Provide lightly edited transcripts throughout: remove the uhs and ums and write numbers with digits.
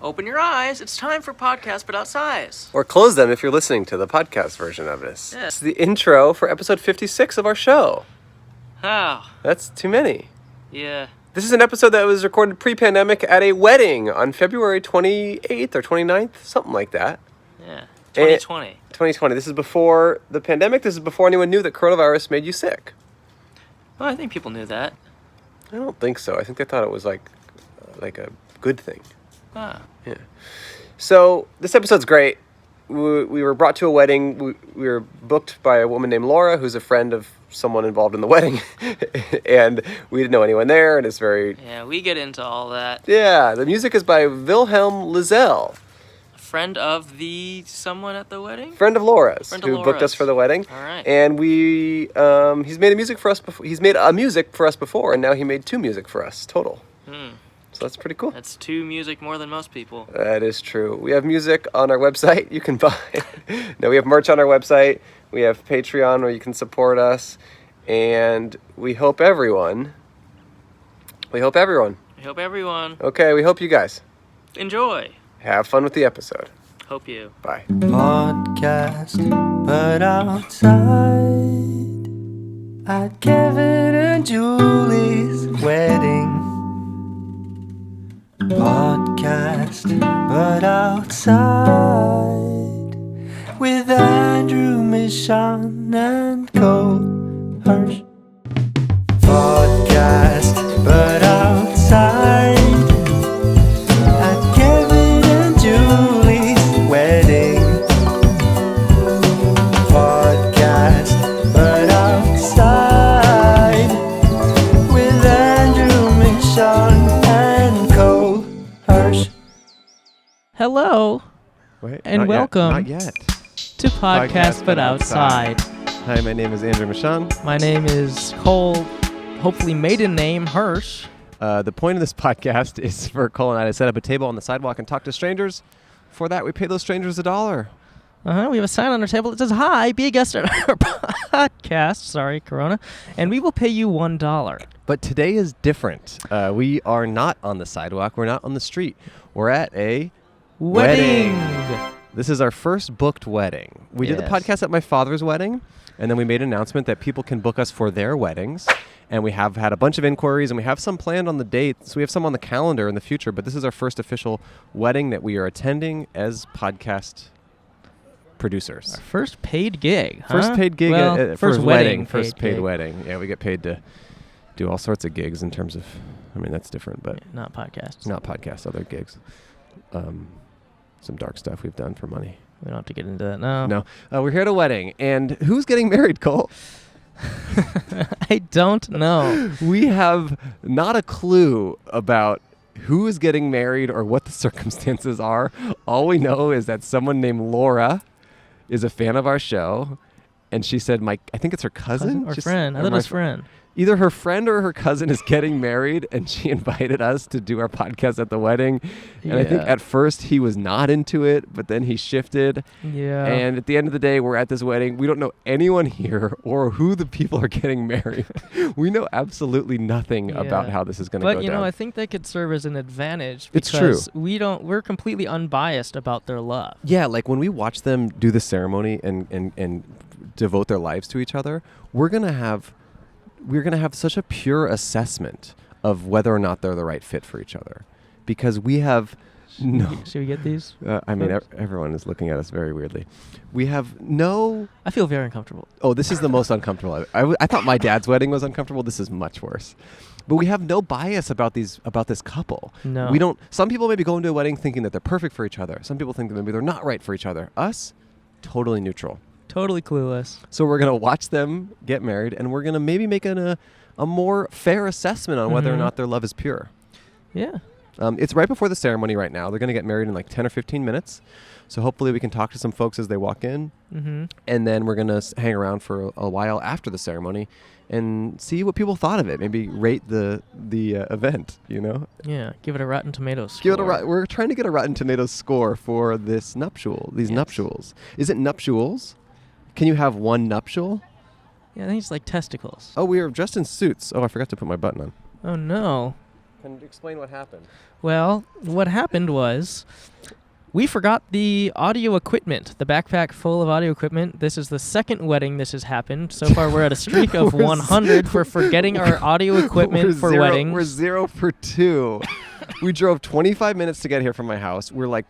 Open your eyes. It's time for Podcast But Outside. Or close them if you're listening to the podcast version of this. Yeah. It's the intro for episode 56 of our show. Oh. That's too many. Yeah. This is an episode that was recorded pre-pandemic at a wedding on February 28th or 29th, something like that. Yeah. 2020. 2020. This is before the pandemic. This is before anyone knew that coronavirus made you sick. Well, I think people knew that. I don't think so. I think they thought it was like a good thing. Ah. Yeah. So this episode's great. We were brought to a wedding. We were booked by a woman named Laura, who's a friend of someone involved in the wedding. And we didn't know anyone there, and it's very... Yeah, we get into all that. Yeah, the music is by Vilhelm Lizell. Friend of the someone at the wedding? Friend of Laura's, Friend who of booked us for the wedding. All right. And he's made music for us before. He's made a music for us before, and now he made 2 music for us total. So that's pretty cool. That's 2 music more than most people. That is true. We have music on our website you can buy. No, we have merch on our website. We have Patreon where you can support us. And we hope everyone. Okay, we hope you guys Enjoy. have fun with the episode. Hope you. Bye. Podcast, but outside at Kevin and Julie's wedding. Podcast, but outside with Andrew, Michon, and Cole Hirsch. Podcast, but outside at Kevin and Julie's wedding. Podcast, but outside with Andrew, Michon, and Cole Hirsch. Hello Wait, and not welcome Yet. Not yet. to Podcast But Outside. Hi, my name is Andrew Michon. My name is Cole, hopefully maiden name, Hirsch. The point of this podcast is for Cole and I to set up a table on the sidewalk and talk to strangers. For that, we pay those strangers $1. We have a sign on our table that says, "Hi, be a guest at our podcast." Sorry, Corona. And we will pay you $1. But today is different. We are not on the sidewalk. We're not on the street. We're at a Wedding. This is our first booked wedding. We did the Yes. podcast at my father's wedding, and then we made an announcement that people can book us for their weddings. And we have had a bunch of inquiries, and we have some planned on the dates. We have some on the calendar in the future, but this is our first official wedding that we are attending as podcast producers. Our first paid gig. First huh? paid gig, Well, first wedding, first paid gig. wedding. Yeah, we get paid to do all sorts of gigs in terms of, I mean, that's different, but Not podcasts. not podcasts, other gigs. Some dark stuff we've done for money. We don't have to get into that now. No, we're here at a wedding, and who's getting married, Cole? I don't know. We have not a clue about who is getting married or what the circumstances are. All we know is that someone named Laura is a fan of our show, and she said, I think it's her cousin? Or She s- friend. I or thought it my was fr- friend. Either her friend or her cousin is getting married, and she invited us to do our podcast at the wedding. And I think Yeah. at first he was not into it, but then he shifted. Yeah. And at the end of the day, we're at this wedding. We don't know anyone here or who the people are getting married. We know absolutely nothing about Yeah. how this is going to go But, down. I think that could serve as an advantage It's because true. we're completely unbiased about their love. Yeah, like when we watch them do the ceremony and devote their lives to each other, we're gonna have such a pure assessment of whether or not they're the right fit for each other, because we have no. Should we get these? I mean, everyone is looking at us very weirdly. We have no. I feel very uncomfortable. Oh, this is the most uncomfortable. I thought my dad's wedding was uncomfortable. This is much worse. But we have no bias about this couple. No. We don't. Some people maybe go into a wedding thinking that they're perfect for each other. Some people think that maybe they're not right for each other. Us, totally neutral. Totally clueless. So we're gonna watch them get married, and we're gonna maybe make a more fair assessment on whether or Mhm. not their love is pure. Yeah. It's right before the ceremony right now. They're gonna get married in like 10 or 15 minutes. So hopefully we can talk to some folks as they walk in, Mm-hmm. and then we're gonna hang around for a while after the ceremony and see what people thought of it. Maybe rate the event. Yeah. Give it a Rotten Tomatoes. Give it score. we're trying to get a Rotten Tomatoes score for this nuptial. These Yes. nuptials. Is it nuptials? Can you have one nuptial? Yeah, I think it's like testicles. Oh, we are dressed in suits. Oh, I forgot to put my button on. Oh no. Can you explain what happened? Well, what happened was we forgot the audio equipment, the backpack full of audio equipment. This is the second wedding this has happened. So far, we're at a streak of 100 for forgetting our audio equipment for weddings. We're 0 for 2. We drove 25 minutes to get here from my house. We're like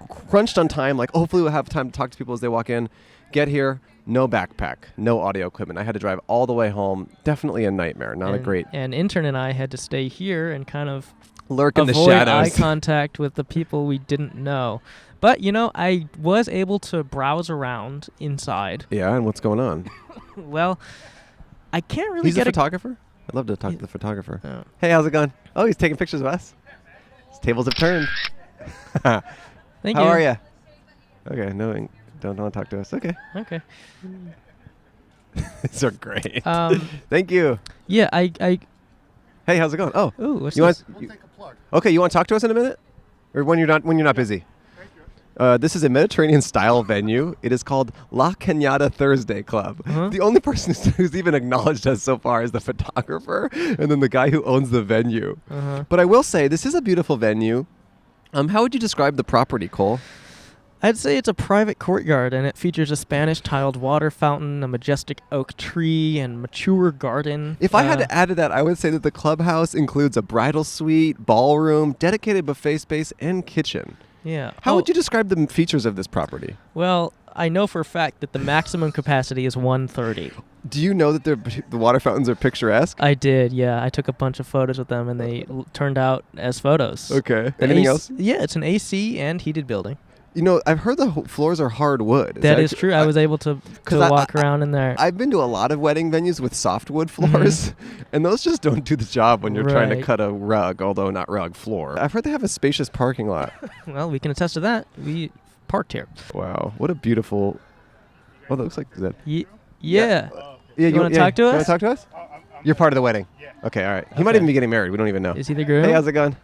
crunched on time. Like, hopefully we'll have time to talk to people as they walk in. Get here, no backpack, no audio equipment. I had to drive all the way home. Definitely a nightmare. Not a great. And intern and I had to stay here and kind of lurk in the avoid shadows. eye contact with the people we didn't know. But, I was able to browse around inside. Yeah, and what's going on? Well, I can't really He's get a photographer? I'd love to talk to the photographer. Oh. Hey, how's it going? Oh, he's taking pictures of us. His tables have turned. Thank How you. are you? Okay, no, don't want to talk to us. Okay. Okay. These are great. Thank you. Yeah, I Hey, how's it going? Oh, ooh, what's you this? want? Okay, you want to talk to us in a minute, or when you're not busy? This is a Mediterranean-style venue. It is called La Cañada Thursday Club. Uh-huh. The only person who's even acknowledged us so far is the photographer, and then the guy who owns the venue. Uh-huh. But I will say, this is a beautiful venue. How would you describe the property, Cole? I'd say it's a private courtyard, and it features a Spanish tiled water fountain, a majestic oak tree, and mature garden. If I had to add to that, I would say that the clubhouse includes a bridal suite, ballroom, dedicated buffet space, and kitchen. Yeah. How would you describe the features of this property? Well, I know for a fact that the maximum capacity is 130. Do you know that the water fountains are picturesque? I did, yeah. I took a bunch of photos with them, and they turned out as photos. Okay. Anything else? Yeah, it's an AC and heated building. I've heard the floors are hardwood. That is true. I was able to walk around in there. I've been to a lot of wedding venues with softwood floors, and those just don't do the job when you're trying to cut a rug, although not rug, floor. I've heard they have a spacious parking lot. Well, we can attest to that. We parked here. Wow. What a beautiful... Oh, that looks like that. Yeah. Yeah, you want to talk to us? You want to talk to us? You're part of the wedding? Yeah. Okay, all right. He might even be getting married. We don't even know. Is he the groom? Hey, how's it going?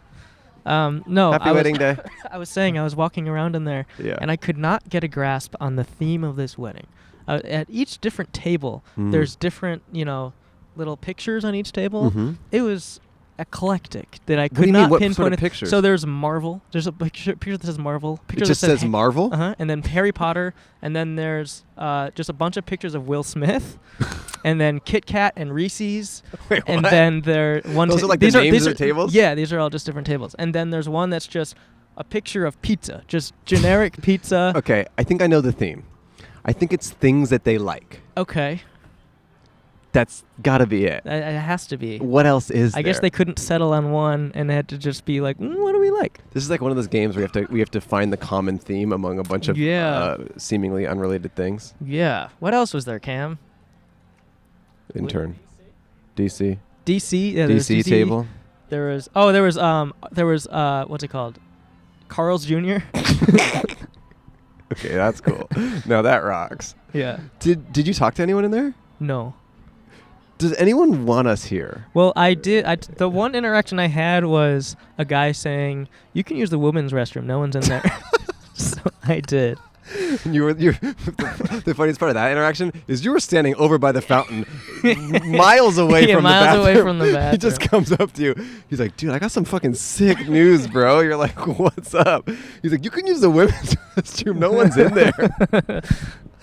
No. Happy wedding day. I was saying I was walking around in there, and I could not get a grasp on the theme of this wedding. At each different table, there's different, little pictures on each table. Mm-hmm. It was eclectic that I What do could you not mean? What pinpoint sort of it. pictures? So there's Marvel. There's a picture that says Marvel. It just says Marvel? And then Harry Potter. And then there's just a bunch of pictures of Will Smith. And then Kit Kat and Reese's. Wait, and what? then there one. Those are like the names of the tables? Yeah, these are all just different tables. And then there's one that's just a picture of pizza, just generic pizza. Okay, I think I know the theme. I think it's things that they like. Okay. That's gotta be it. It has to be. What else is there? I guess they couldn't settle on one and had to just be like, what do we like? This is like one of those games where we have to find the common theme among a bunch of seemingly unrelated things. Yeah. What else was there, Cam? Intern. DC. DC. Yeah, DC table. There was what's it called? Carl's Jr. Okay, that's cool. No, that rocks. Yeah. Did you talk to anyone in there? No. Does anyone want us here? Well, I did. The one interaction I had was a guy saying, "You can use the women's restroom. No one's in there." So I did. The funniest part of that interaction is you were standing over by the fountain, miles away from the bathroom. miles away from the bathroom. He just comes up to you. He's like, "Dude, I got some fucking sick news, bro." You're like, "What's up?" He's like, "You can use the women's restroom. No one's in there."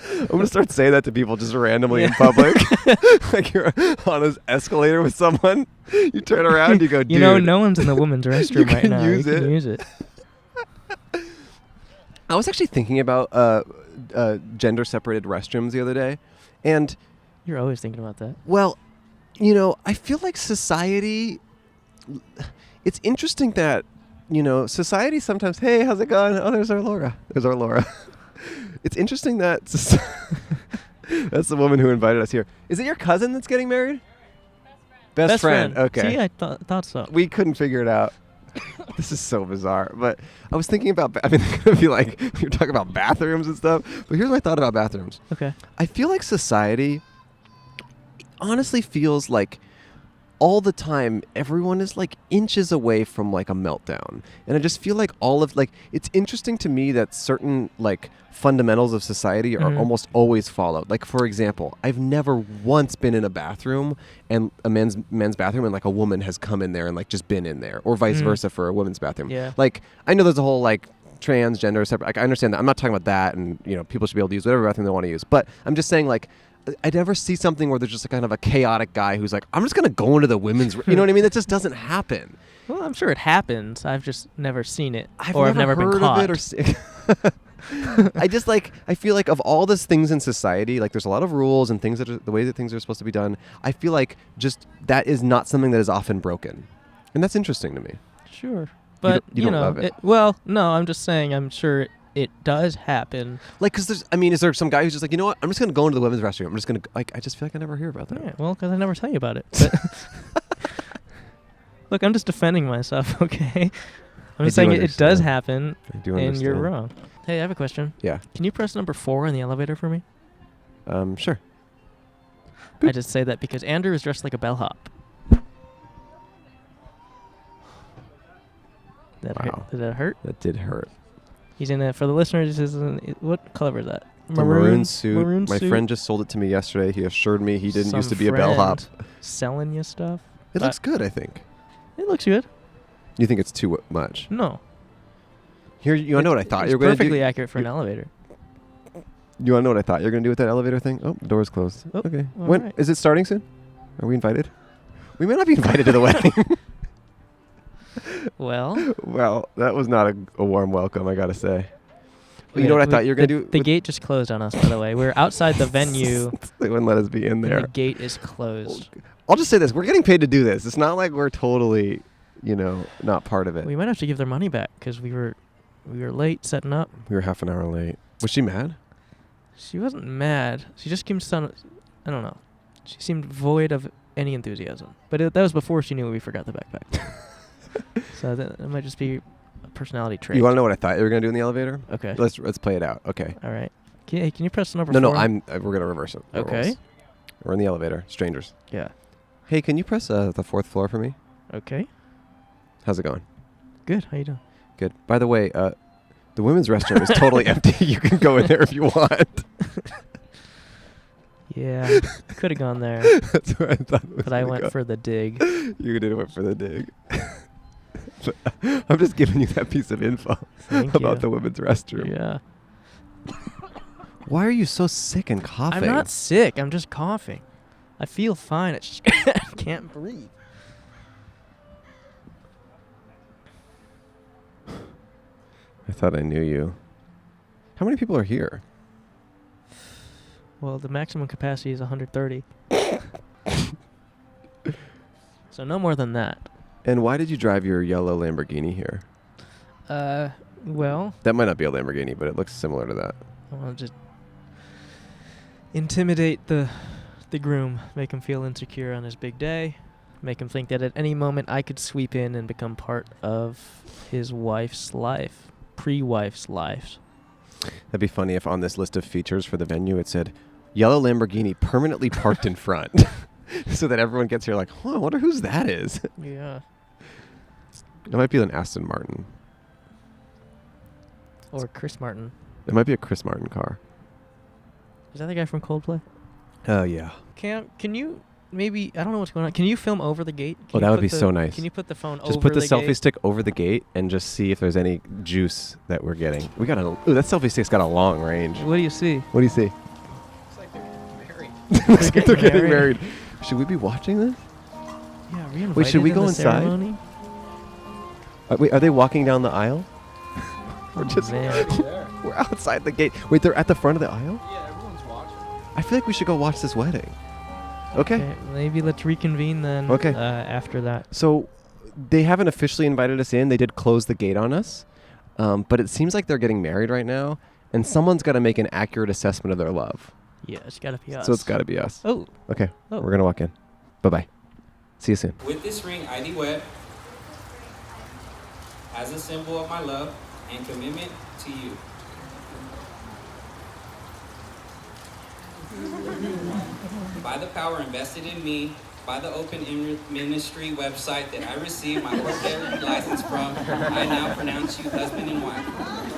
I'm gonna start saying that to people just randomly in public. Like you're on an escalator with someone, you turn around, you go, "Dude, no one's in the women's restroom right now. You can use it." I was actually thinking about gender-separated restrooms the other day, and you're always thinking about that. Well, I feel like society. It's interesting that society sometimes. Hey, how's it going? Oh, there's our Laura. It's interesting that that's the woman who invited us here. Is it your cousin that's getting married? Best friend. Okay. See, I thought so. We couldn't figure it out. This is so bizarre. But I was thinking about, it's going to be like, you're talking about bathrooms and stuff. But here's my thought about bathrooms. Okay. I feel like society honestly feels like all the time, everyone is like inches away from like a meltdown. And I just feel like it's interesting to me that certain like fundamentals of society are almost always followed. Like, for example, I've never once been in a bathroom and a men's bathroom and like a woman has come in there and like just been in there, or vice versa for a women's bathroom. Yeah. Like, I know there's a whole like transgender separate. Like, I understand that. I'm not talking about that, and people should be able to use whatever bathroom they want to use. But I'm just saying, like, I never see something where there's just a kind of a chaotic guy who's like, I'm just gonna go into the women's. You know what I mean? That just doesn't happen. Well, I'm sure it happens. I've just never seen it, I've never been heard caught. of it I feel like of all these things in society, like there's a lot of rules and things that are the way that things are supposed to be done. I feel like just that is not something that is often broken, and that's interesting to me. Sure, but you don't love it. Well, no, I'm just saying I'm sure it does happen. Like, because is there some guy who's just like, you know what? I'm just going to go into the women's restroom. I'm just going to, like, I just feel like I never hear about that. Yeah, well, because I never tell you about it. But look, I'm just defending myself, okay? I'm just saying it does happen, I do and understand. you're wrong. Hey, I have a question. Yeah. Can you press number 4 in the elevator for me? Sure. I just say that because Andrew is dressed like a bellhop. Wow. Did that hurt? That did hurt. He's in it for the listeners. What color is that? It's a maroon suit. Maroon My suit? friend just sold it to me yesterday. He assured me he didn't Some used to be a bellhop. friend selling you stuff. It looks good, I think. It looks good. You think it's too much? No. Here, you want to know what I thought you were going to do? Perfectly accurate for an elevator. You want to know what I thought you were going to do with that elevator thing? Oh, the door's closed. Oh, okay. all When right. is it starting soon? Are we invited? We may not be invited to the wedding. Well, Well, that was not a warm welcome, I got to say. You know what I thought you were going to do? The gate just closed on us, by the way. We're outside the venue. They wouldn't let us be in And there. the gate is closed. I'll just say this. We're getting paid to do this. It's not like we're totally, not part of it. We might have to give their money back because we were late setting up. We were half an hour late. Was she mad? She wasn't mad. She just seemed I don't know. She seemed void of any enthusiasm. But that was before she knew we forgot the backpack. So that might just be a personality trait. You want to know what I thought you were going to do in the elevator? Okay. Let's play it out. Okay. All right. Can you press number No, 4? we're going to reverse it. the Okay. roles. We're in the elevator. Strangers. Yeah. Hey, can you press the 4th floor for me? Okay. How's it going? Good. How you doing? Good. By the way, the women's restroom is totally empty. You can go in there if you want. Yeah. Could have gone there, That's where I thought it was but I gonna went go. for the dig. You did went for the dig. I'm just giving you that piece of info Thank about you. the women's restroom. Yeah. Why are you so sick and coughing? I'm not sick. I'm just coughing. I feel fine. It's just I can't breathe. I thought I knew you. How many people are here? Well, the maximum capacity is 130. So no more than that. And why did you drive your yellow Lamborghini here? Well, That might not be a Lamborghini, but it looks similar to that. I want to just intimidate the groom, make him feel insecure on his big day, make him think that at any moment I could sweep in and become part of his wife's life, pre-wife's life. That'd be funny if on this list of features for the venue it said, yellow Lamborghini permanently parked in front. So that everyone gets here like, I wonder whose that is. Yeah. It might be an Aston Martin. Or Chris Martin. It might be a Chris Martin car. Is that the guy from Coldplay? Oh, yeah. Can you maybe, I don't know what's going on. Can you film over the gate? Oh, that would be so nice. Can you put the phone over Just put the selfie gate? stick over the gate and just see if there's any juice that we're getting. We got that selfie stick's got a long range. What do you see? What do you see? Looks like they're married. Looks like they're getting married. married. Should we be watching this? Yeah, are we invited Wait, should we to go the inside? ceremony? Wait, are they walking down the aisle? We're just Man. we're outside the gate. Wait, they're at the front of the aisle? Yeah, everyone's watching. I feel like we should go watch this wedding. Okay. Maybe let's reconvene then. Okay. After that. So they haven't officially invited us in. They did close the gate on us. But it seems like they're getting married right now. And someone's got to make an accurate assessment of their love. Yeah, it's gotta be us. So it's got to be us. Oh. Okay. Oh. We're going to walk in. Bye-bye. See you soon. With this ring, I thee wed, as a symbol of my love and commitment to you. By the power invested in me by the Open Ministry website that I received my ordinary license from, I now pronounce you husband and wife.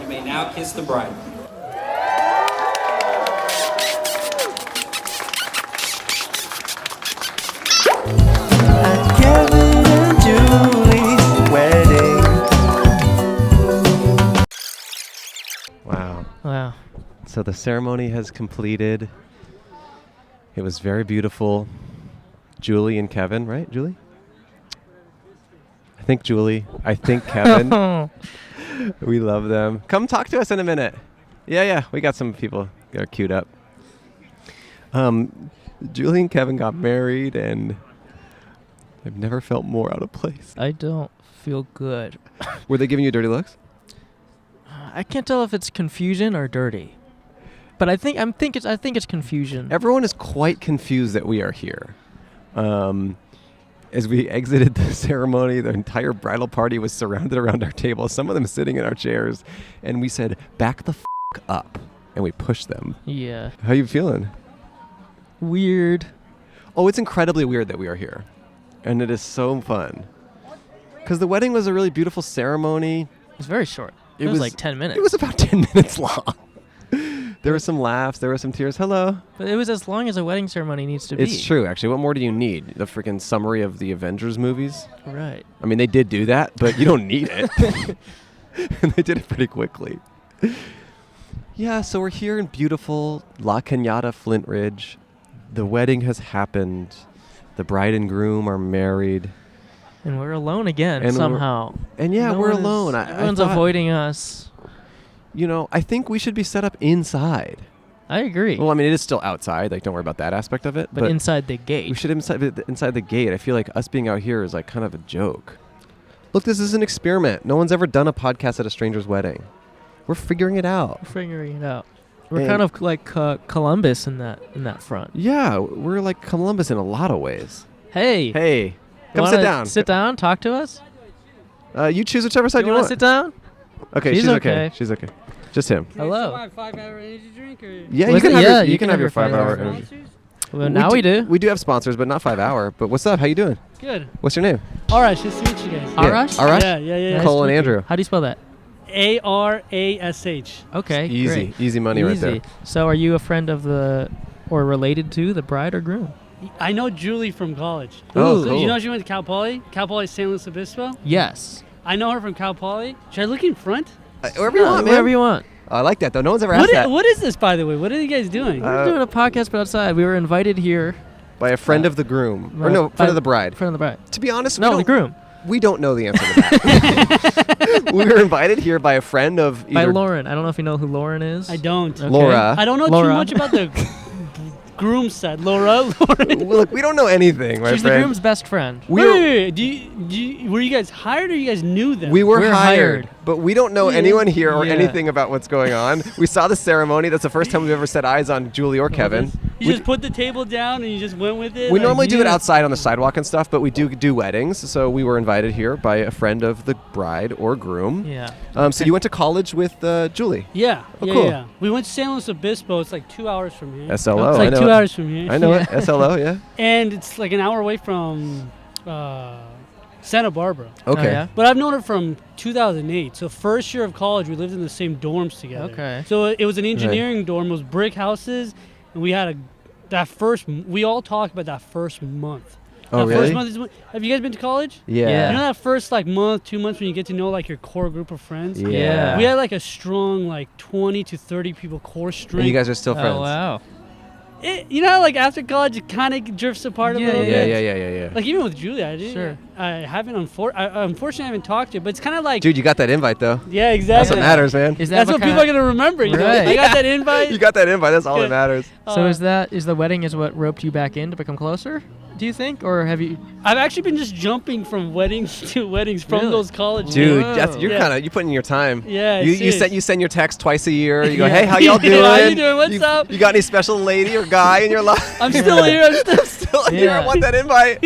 You may now kiss the bride. At Kevin and Julie's wedding. Wow. Wow. So the ceremony has completed. It was very beautiful. Julie and Kevin, right? Julie? I think Julie. I think Kevin. We love them. Come talk to us in a minute. Yeah. We got some people that are queued up. Julie and Kevin got married, and I've never felt more out of place. I don't feel good. Were they giving you dirty looks? I can't tell if it's confusion or dirty, but I think it's confusion. Everyone is quite confused that we are here. As we exited the ceremony, the entire bridal party was surrounded around our table, some of them sitting in our chairs, and we said, back the f*** up, and we pushed them. Yeah. How you feeling? Weird. Oh, it's incredibly weird that we are here, and it is so fun. Because the wedding was a really beautiful ceremony. It's very short. It was like 10 minutes. It was about 10 minutes long. There were some laughs. There were some tears. Hello. But it was as long as a wedding ceremony needs to be. It's true, actually. What more do you need? The freaking summary of the Avengers movies? Right. I mean, they did do that, but you don't need it. And they did it pretty quickly. Yeah, so we're here in beautiful La Cañada, Flint Ridge. The wedding has happened. The bride and groom are married. And we're alone again And somehow. And yeah, No we're one is- alone. Everyone's I thought, avoiding us. You know, I think we should be set up inside. I agree. Well, I mean, it is still outside. Like, don't worry about that aspect of it. but inside the gate. we should inside the gate. I feel like us being out here is like kind of a joke. Look, this is an experiment. No one's ever done a podcast at a stranger's wedding. We're figuring it out. We're figuring it out. We're And- kind of like Columbus in that front. Yeah, we're like Columbus in a lot of ways. Hey. Hey, come wanna sit down. Sit down. Talk to us. You choose whichever side you wanna want. sit down? Okay, She's she's okay. She's okay. Just him. Hello. 5-hour energy drink or Yeah, Was you can it? have Yeah, your, you can have your 5-hour sponsors? energy. Well, now we do. We do have sponsors, but not 5-hour. But what's up? How you doing? Good. What's your name? Arash, nice to meet you guys. Arash? Arash? Yeah. Cole to and meet you. Andrew. How do you spell that? Arash. Okay. Easy. Great. Easy money right there. So are you a friend of or related to the bride or groom? I know Julie from college. Oh, So cool. you know she went to Cal Poly? Cal Poly San Luis Obispo? Yes. I know her from Cal Poly. Should I look in front? Wherever you want, man. Wherever you want. I like that, though. No one's ever asked that. What is this, by the way? What are you guys doing? We're doing a podcast but outside. We were invited here. By a friend of the groom. Or Right. no, friend of the bride. Friend of the bride. To be honest, No, the groom. we don't know the answer to that. We were invited here by a friend of By either Lauren. I don't know if you know who Lauren is. I don't. Okay. Laura. I don't know Laura. too much about the groom side. Lauren. Look, we don't know anything, my She's the friend. groom's best friend. Wait, were you guys hired or you guys knew them? We were We're hired, hired. but we don't know Yeah. anyone here or Yeah. anything about what's going on. We saw the ceremony. That's the first time we've ever set eyes on Julie or Kevin. You We- just put the table down and you just went with it? We Like, normally do it yeah. outside on the sidewalk and stuff, but we do weddings. So we were invited here by a friend of the bride or groom. Yeah. So you went to college with Julie. Yeah. Oh, yeah, cool. yeah. We went to San Luis Obispo. It's like 2 hours from here. SLO. It's I like know 2 it. hours from here. I know Yeah. it. SLO, yeah. And it's like an hour away from Santa Barbara. Okay. Oh, yeah? But I've known her from 2008. So first year of college, we lived in the same dorms together. Okay. So it was an engineering dorm. It was brick houses. And we had we all talked about that first month. Oh, That really? First month is have you guys been to college? Yeah. You know that first like month, 2 months when you get to know like your core group of friends? Yeah. We had like a strong like 20 to 30 people core string. And you guys are still friends. Oh, wow. You know, like after college, it kind of drifts apart a Yeah, little Yeah, bit. yeah. Like even with Julia, I didn't. Sure. I haven't. Unfortunately, I haven't talked to her, but it's kind of like. Dude, you got that invite though. Yeah, That's exactly. what matters, man. Is that That's what people are gonna remember. You know, Right. I got that invite. You got that invite. That's all that matters. So is the wedding is what roped you back in to become closer? Do you think, or have you? I've actually been just jumping from weddings to weddings from Really? those college Dude, days. that's, you're Yeah. you putting in your time. Yeah, You serious. send your text twice a year. You go, Yeah. hey, how y'all Yeah, doing? how you doing? What's up? You got any special lady or guy in your life? I'm still here. I'm still. Still here. I Yeah. want that invite.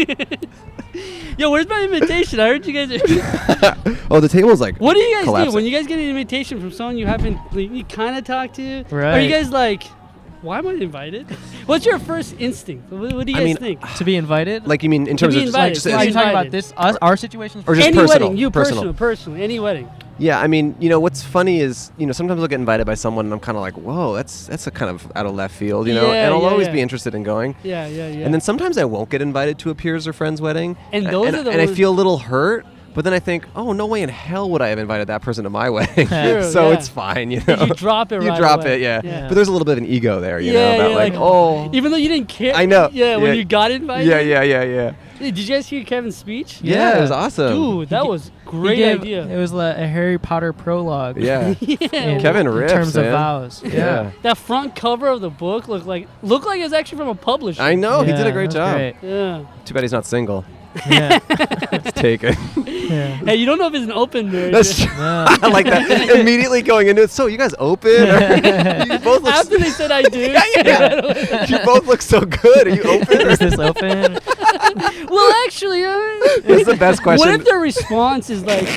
Yo, where's my invitation? I heard you guys. Oh, the table's like. What do you guys do collapsing. when you guys get an invitation from someone you haven't, like, you kind of talked to? Are Right. you guys like, why am I invited? What's your first instinct? What do you guys think? To be invited? Like, you mean in terms be of just, invited. just To Are be you talking about invited. this, our situations? Or just Any personal? wedding, you personal. personally, any wedding. Yeah, I mean, what's funny is, sometimes I'll get invited by someone and I'm kind of like, whoa, that's a kind of out of left field, Yeah, and I'll yeah, always yeah. be interested in going. Yeah. And then sometimes I won't get invited to a peer's or friend's wedding. And those are the and I ones- feel a little hurt, but then I think, oh, no way in hell would I have invited that person to my wedding. True, So yeah. it's fine, You drop it You right drop away. it, yeah. Yeah. But there's a little bit of an ego there, Yeah, about yeah, like, like- oh. Even though you didn't care. I know. Yeah, when Yeah. you got invited. Yeah. Hey, did you guys hear Kevin's speech? Yeah, it was awesome. Dude, that was He great gave- idea. It was a Harry Potter prologue. Yeah. in- Kevin in rips, terms man. of vows. Yeah. That front cover of the book looked like it was actually from a publisher. I know, he did a Yeah, great that job. was great. Yeah. Too bad he's not single. Yeah. It's taken. Yeah. Hey, you don't know if it's an open marriage. That's true. No. I like that. Immediately going into it. So, you guys open? You both look After they said I do. yeah. You both look so good. Are you open? Is this open? Well, actually, This is the best question. what if their response is like,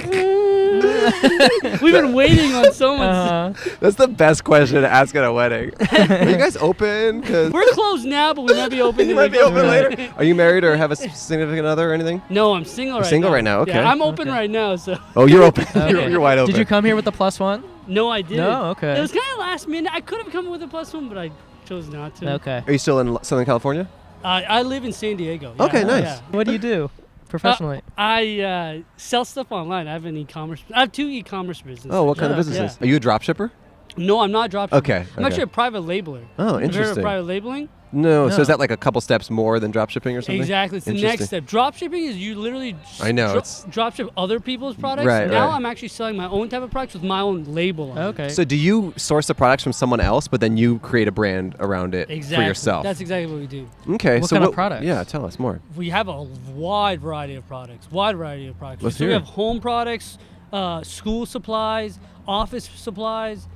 we've been waiting on someone. That's the best question to ask at a wedding. Are you guys open? 'Cause We're closed now, but we might be open. you in might be the- open later. Are you married or have a significant other or anything? No, I'm single right now. single right now, okay. Yeah, I'm open Okay. right now, so. Oh, you're open. Okay. You're wide open. Did you come here with the +1? No, I didn't. No, okay. It was kind of last minute. I could have come with a +1, but I chose not to. Okay. Are you still in Southern California? I live in San Diego. Yeah, Okay, nice. yeah. What do you do professionally? I sell stuff online. I have an e-commerce. I have 2 e-commerce businesses. Oh, what kind of Yeah. businesses? Are you a drop shipper? No, I'm not dropshipping. Okay, I'm okay. actually a private labeler. Oh, Have you heard of interesting. private labeling? No, so No. is that like a couple steps more than drop shipping or something? Exactly. It's the next Interesting. step. Drop shipping is you literally I know, it's- drop ship other people's products. Right, now right. I'm actually selling my own type of products with my own label on it. Okay. So do you source the products from someone else, but then you create a brand around it Exactly. for yourself? That's exactly what we do. Okay. What so kind of products? Yeah, tell us more. We have a wide variety of products. Let's So we hear have it. home products, school supplies, office supplies.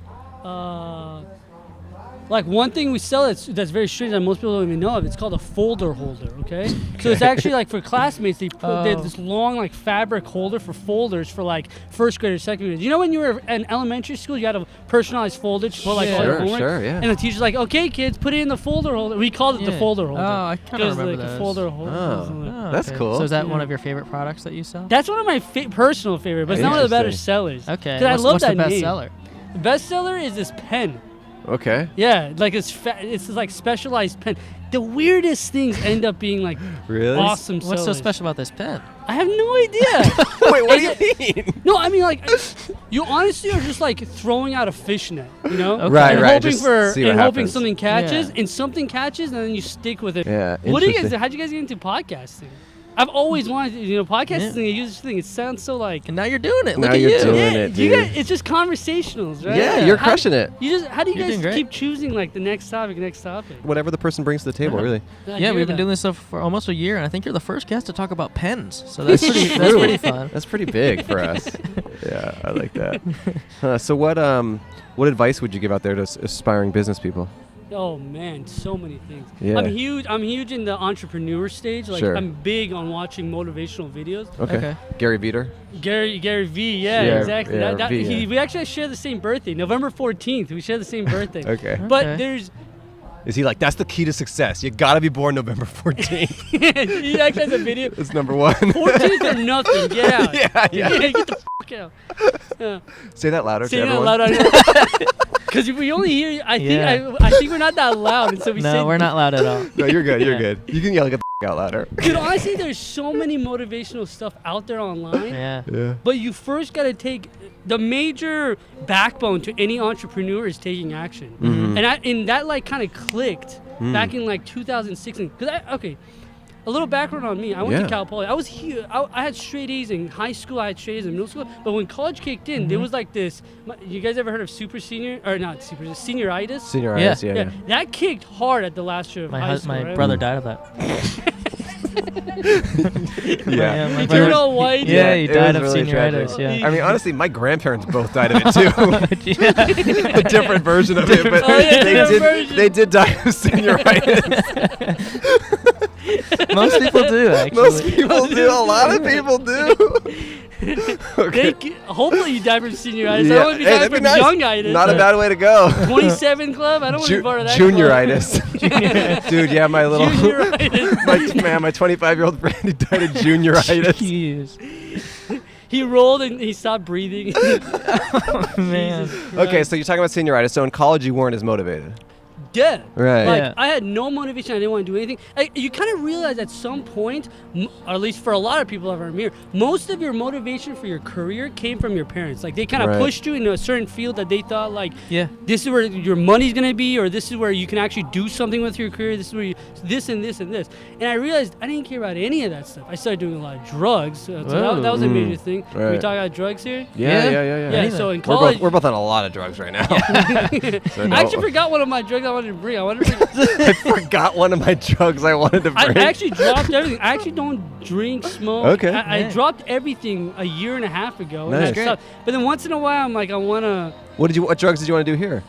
Like one thing we sell that's very strange that most people don't even know of. It's called a folder holder. Okay. So it's actually like for classmates. They have this long like fabric holder for folders for like first graders, second graders. You know when you were in elementary school, you had a personalized folder to put like all your Sure, homework. sure, yeah. And the teacher's like, "Okay, kids, put it in the folder holder." We called it the Yeah. folder holder. Oh, I kind of Because, remember like, those. a folder holder. Oh. Oh, That's okay. cool. So is that one Yeah. of your favorite products that you sell? That's one of my personal favorite, but it's not one of the better Interesting. sellers. Okay. 'Cause I love what's that the best name. seller? The best seller is this pen. Okay. Yeah, like it's like specialized pen. The weirdest things end up being like Really? awesome What's so sellers. special about this pen? I have no idea. Wait, what do you mean? No, I mean like you honestly are just like throwing out a fishnet, you know? Okay. Right, and right. hoping Just for see what and hoping happens. something catches, Yeah. and something catches, and then you stick with it. Yeah. What do you guys? interesting. How'd you guys get into podcasting? I've always wanted to, podcasting. I use this thing. It sounds so like. And now you're doing it. Look Now at you're you. doing Yeah, it, you dude. guys, it's just conversationals, right? Yeah, you're How- crushing it. How do you You're doing guys great. keep choosing like the next topic? Whatever the person brings to the table, really. I Yeah, hear we've been that. doing this stuff for almost a year, and I think you're the first guest to talk about pens. So that's pretty. That's True. pretty fun. That's pretty big for us. Yeah, I like that. So what advice would you give out there to aspiring business people? Oh man, so many things. Yeah. I'm huge in the entrepreneur stage. Like Sure. I'm big on watching motivational videos. Okay. Gary Veter. Gary V, yeah, Yeah, exactly. yeah, V, yeah. We actually share the same birthday, November 14th. We share the same birthday. Okay. But Okay. there's Is he like, that's the key to success? You gotta be born November 14th. he actually has a video. That's number one. 14th or nothing. Get out. Yeah. Get the fuck out. Yeah. Say that louder Say to that everyone. loud. Because we only hear. I think we're not that loud, and so we say. No, we're not loud at all. No, you're good. You're Yeah. good. You can yell get the out louder. Dude, honestly, there's so many motivational stuff out there online. Yeah. Yeah. But you first got to take the major backbone to any entrepreneur is taking action. Mm-hmm. And that like kind of clicked back in like 2016. A little background on me. I went Yeah. to Cal Poly. I was here. I had straight A's in high school. I had straight A's in middle school. But when college kicked in, there was like this. You guys ever heard of senioritis? Senioritis, yeah. That kicked hard at the last year of high school. My right? brother died of that. Yeah. my He brother- turned all white. Yeah, he it died was of really senioritis. tragic. Yeah. I mean, honestly, my grandparents both died of it too. Yeah. A different version of it, but Oh, yeah, they different did. version. They did die of senioritis. Most people do actually. Most people do. A lot of people do. Hopefully you die from senioritis. I Yeah. don't want to be Hey, dying that'd be from nice. youngitis. Not a bad way to go. 27 club? I don't want to be part of that club. Junioritis. Dude, yeah, my little Junioritis. my 25-year-old friend who died of junioritis. Jeez. He rolled and he stopped breathing. Man. Okay, so you're talking about senioritis. So in college you weren't as motivated. Dead. Right. Like, Yeah. I had no motivation. I didn't want to do anything. You kind of realize at some point, or at least for a lot of people over here, most of your motivation for your career came from your parents. Like, they kind of Right. pushed you into a certain field that they thought, like, Yeah. this is where your money's going to be, or this is where you can actually do something with your career. This is where you, this and this and this. And I realized I didn't care about any of that stuff. I started doing a lot of drugs. So that was a major thing. Can we Right. talk about drugs here? Yeah. Yeah, so in We're college, both on a lot of drugs right now. So I actually forgot one of my drugs I wanted to bring. I forgot one of my drugs I wanted to I bring. actually dropped everything. I actually don't drink, smoke. Okay. I Yeah. dropped everything a year and a half ago. Nice. And I stopped. But then once in a while, I'm like, I want to, What drugs did you want to do here?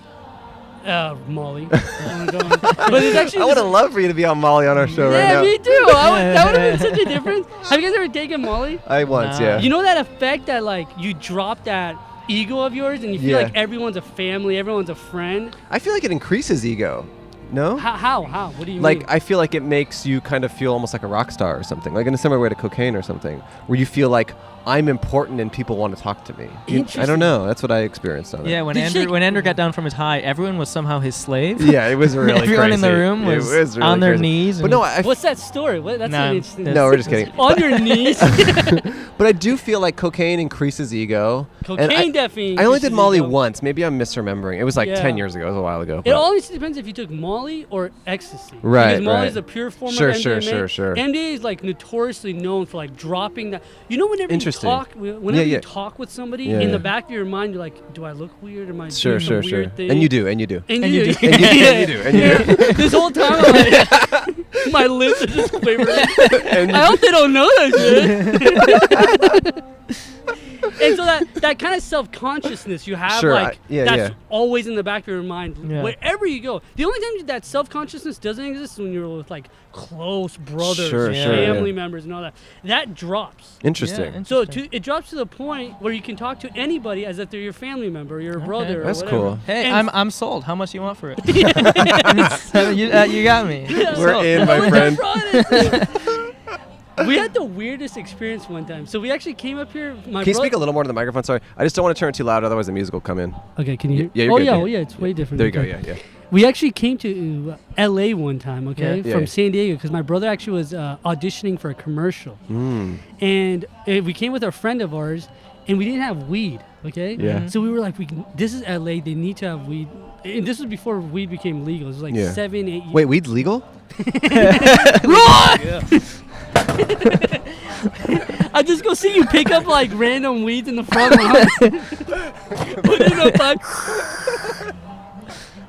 Molly. I wanna go on. But it's actually I would have loved for you to be on Molly on our show right yeah, now. me too. That would have been such a difference. Have you guys ever taken Molly? I once, Nah. yeah. You know that effect that, like, you drop that ego of yours and you feel Yeah. like everyone's a family, everyone's a friend? I feel like it increases ego. No? How? What do you Like, mean? I feel like it makes you kind of feel almost like a rock star or something, like in a similar way to cocaine or something, where you feel like I'm important and people want to talk to me. I Interesting. don't know. That's what I experienced on it. Yeah, when Did you Andrew take- got down from his high, everyone was somehow his slave. Yeah, it was really Everyone in the crazy. room It was really on their crazy. knees. But and- no, I What's that story? That's Nah, an interesting. that's- no, we're just kidding. On your knees. But I do feel like cocaine increases ego. and Cocaine definitely. I only did increases Molly ego. once. Maybe I'm misremembering. It was like Yeah. 10 years ago. It was a while ago. It but- always depends if you took Molly or ecstasy. Right, Because Molly right. is a pure form Sure, of MDMA. sure. MDMA is like notoriously known for like dropping that. You know, whenever you Interesting. talk, whenever Yeah. you talk with somebody, Yeah, in yeah. the back of your mind, you're like, do I look weird? Am I Sure, doing the sure. weird thing? And you do. And you do. And you do. Yeah. And you do. This whole time, I'm like, my lips are just quivering. I hope they don't know that shit. And so that kind of self-consciousness you have, Sure, like, yeah, that's yeah. always in the back of your mind. Yeah. Wherever you go. The only time that self-consciousness doesn't exist is when you're with, like, close brothers, Sure, sure, family yeah. members and all that. That drops. Interesting. Yeah, So interesting. it drops to the point where you can talk to anybody as if they're your family member or your brother or That's whatever. cool. Hey, And- I'm sold. How much do you want for it? you got me. We're Sold. in, my friend. We had the weirdest experience one time. So we actually came up here. Can you speak a little more to the microphone? Sorry. I just don't want to turn it too loud, otherwise the music will come in. Okay, can you hear? Yeah, you're oh good, yeah, yeah. oh yeah, it's way different. There you go. Okay. Yeah. We actually came to LA one time, okay, Yeah. from Yeah. San Diego, because my brother actually was auditioning for a commercial, Mm. and we came with a friend of ours, and we didn't have weed, okay. Yeah. So we were like, this is LA, they need to have weed, and this was before weed became legal. It was like Yeah. 7, 8 years. Wait, weed's legal? I just go see you pick up like random weeds in the front line, put it in a pipe,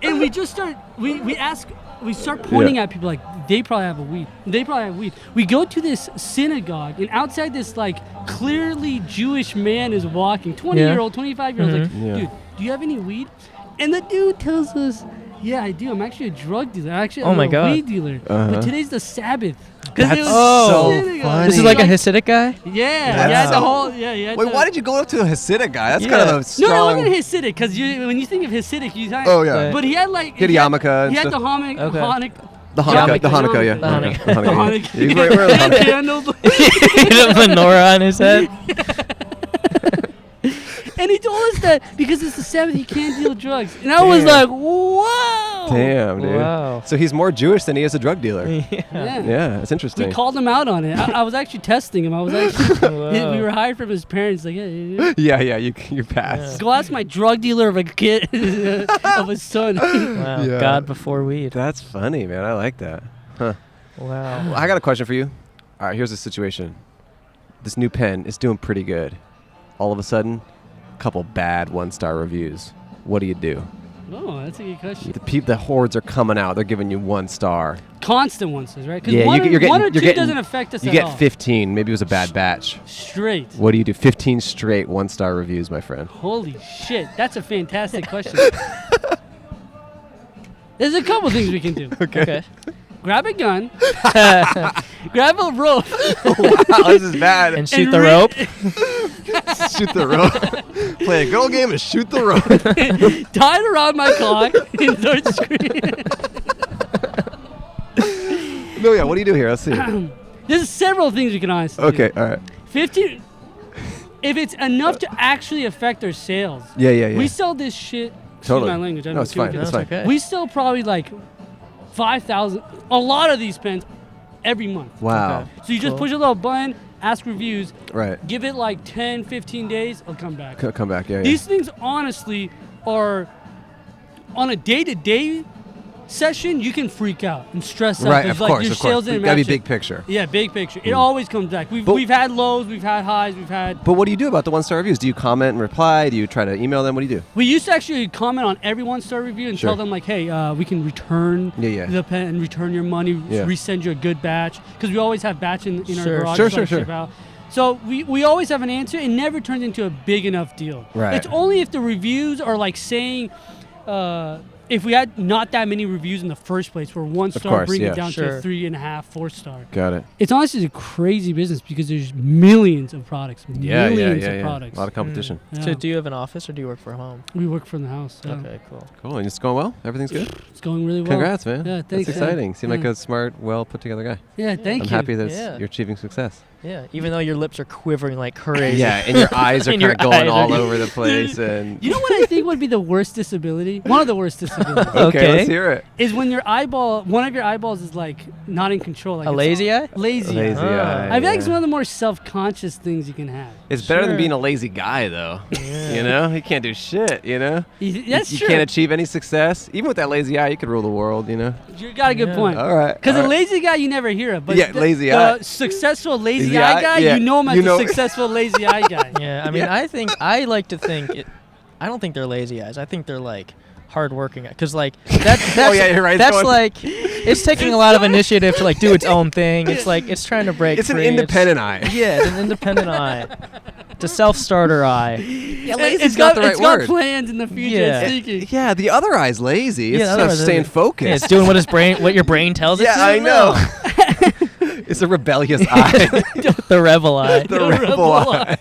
and we just start. We start pointing at people like they probably have a weed. They probably have weed. We go to this synagogue, and outside this like clearly Jewish man is walking. 20-year-old, 25-year-old. Like, Yeah. dude, do you have any weed? And the dude tells us, yeah, I do. I'm actually a drug dealer. Actually, Oh I'm my a God. weed dealer. Uh-huh. But today's the Sabbath. 'Cause That's it was so synagogue. funny. This is like a Hasidic guy? Yeah, That's yeah, the so- whole, yeah. Wait, why did you go up to a Hasidic guy? That's Yeah. kind of a No, strong... it wasn't Hasidic, because when you think of Hasidic, you think. Oh, yeah. But he had like. He had a yarmulke and He had the stuff. Hanukkah. The Hanukkah. Hanukkah, yeah. The Hanukkah. The Hanukkah. Hanukkah. Yeah. He's wearing the Hanukkah. Candles. The menorah on his head. And he told us that because it's the Sabbath, he can't deal drugs. And I was Damn. like, whoa. Damn, dude. Wow. So he's more Jewish than he is a drug dealer. Yeah. Yeah, that's interesting. We called him out on it. I was actually testing him. I was actually. Wow. We were hired from his parents. Like, hey, Yeah, you passed. go ask my drug dealer of a kid, of a son. Wow. Yeah. God before weed. That's funny, man. I like that. Huh. Wow. Well, I got a question for you. All right, here's the situation. This new pen is doing pretty good. All of a sudden, a couple bad 1-star reviews. What do you do? Oh, that's a good question. The hordes are coming out. They're giving you 1 star. Constant ones, right? Because Yeah, one, you're getting- one or you're two getting- doesn't affect us You at get all. 15. Maybe it was a bad batch. Straight. What do you do? 15 straight 1-star reviews, my friend. Holy shit, that's a fantastic question. There's a couple things we can do. Okay. Grab a gun grab a rope. Wow, this is bad. And shoot the rope. Shoot the rope. Play a good old game and shoot the rope. Tie it around my clock and start screaming. No, yeah. What do you do here? Let's see. There's several things you can honestly Okay, do. all right. 15. If it's enough to actually affect our sales. Yeah. We sell this shit. Totally. Excuse my language. No, it's fine. It's fine. Okay. We sell probably like 5,000. A lot of these pens every month. Wow. Okay. So you just Cool. push a little button, ask reviews, Right. give it like 10, 15 days, it'll come back. Come back. Yeah. These things honestly are on a day-to-day session, you can freak out and stress out. Right. 'cause, Of like, course. your Of course. sales didn't Gotta be match it. big picture. Yeah, big picture. It always comes back. But- We've had lows, we've had highs, we've had. But what do you do about the 1-star reviews? Do you comment and reply? Do you try to email them? What do you do? We used to actually comment on every 1-star review and Sure. tell them like, hey, we can return Yeah. the pen and return your money, Yeah. resend you a good batch, because we always have batch in our Sure. garage. Sure, so I sure. ship out. So we always have an answer. It never turns into a big enough deal. Right. It's only if the reviews are like saying, if we had not that many reviews in the first place, where 1-star course, bring yeah. it down to Sure. a 3.5, 4-star. Got it. It's honestly a crazy business because there's millions of products, millions of products. A lot of competition. Yeah. So do you have an office or do you work from home? We work from the house. Yeah. Okay, cool. Cool. And it's going well? Everything's good? It's going really well. Congrats, man. Yeah, thanks. That's exciting. Seem like Yeah. a smart, well put together guy. Yeah, thank I'm you. happy that Yeah. you're achieving success. Yeah, even though your lips are quivering like crazy. Yeah, and your eyes are And kind your of going eyes all are- over the place. And You know what I think would be the worst disability? One of the worst disabilities okay, Okay. let's hear it. is when one of your eyeballs is like not in control. Like A it's lazy eye? Lazy. Lazy Ah. eye. I think it's yeah. one of the more self-conscious things you can have. It's better than Sure. being a lazy guy, though. You know, he can't do shit. You know, That's you true. can't achieve any success. Even with that lazy eye, you could rule the world. You know. You got a good Yeah. point. All right. Because all a right. lazy guy you never hear of, but Yeah, the, lazy the eye. successful lazy Lazy eye eye? guy, Yeah. you know him as You know- a successful lazy eye guy. Yeah, I mean, I like to think I don't think they're lazy eyes. I think they're like hardworking, because like that's Oh, yeah, you're right. It's That's going- like it's taking a lot of initiative to like do its own thing. It's like it's trying to break. It's an free. independent eye. Yeah, it's an independent eye. It's a self-starter eye. Yeah, It's got plans in the future. Yeah. It's thinking. Yeah, the other eye's lazy. It's the other not one's staying lazy. focused. Yeah, it's doing what your brain tells it Yeah, to. I know. It's a rebellious eye. The rebel eye. The The rebel rebel eye.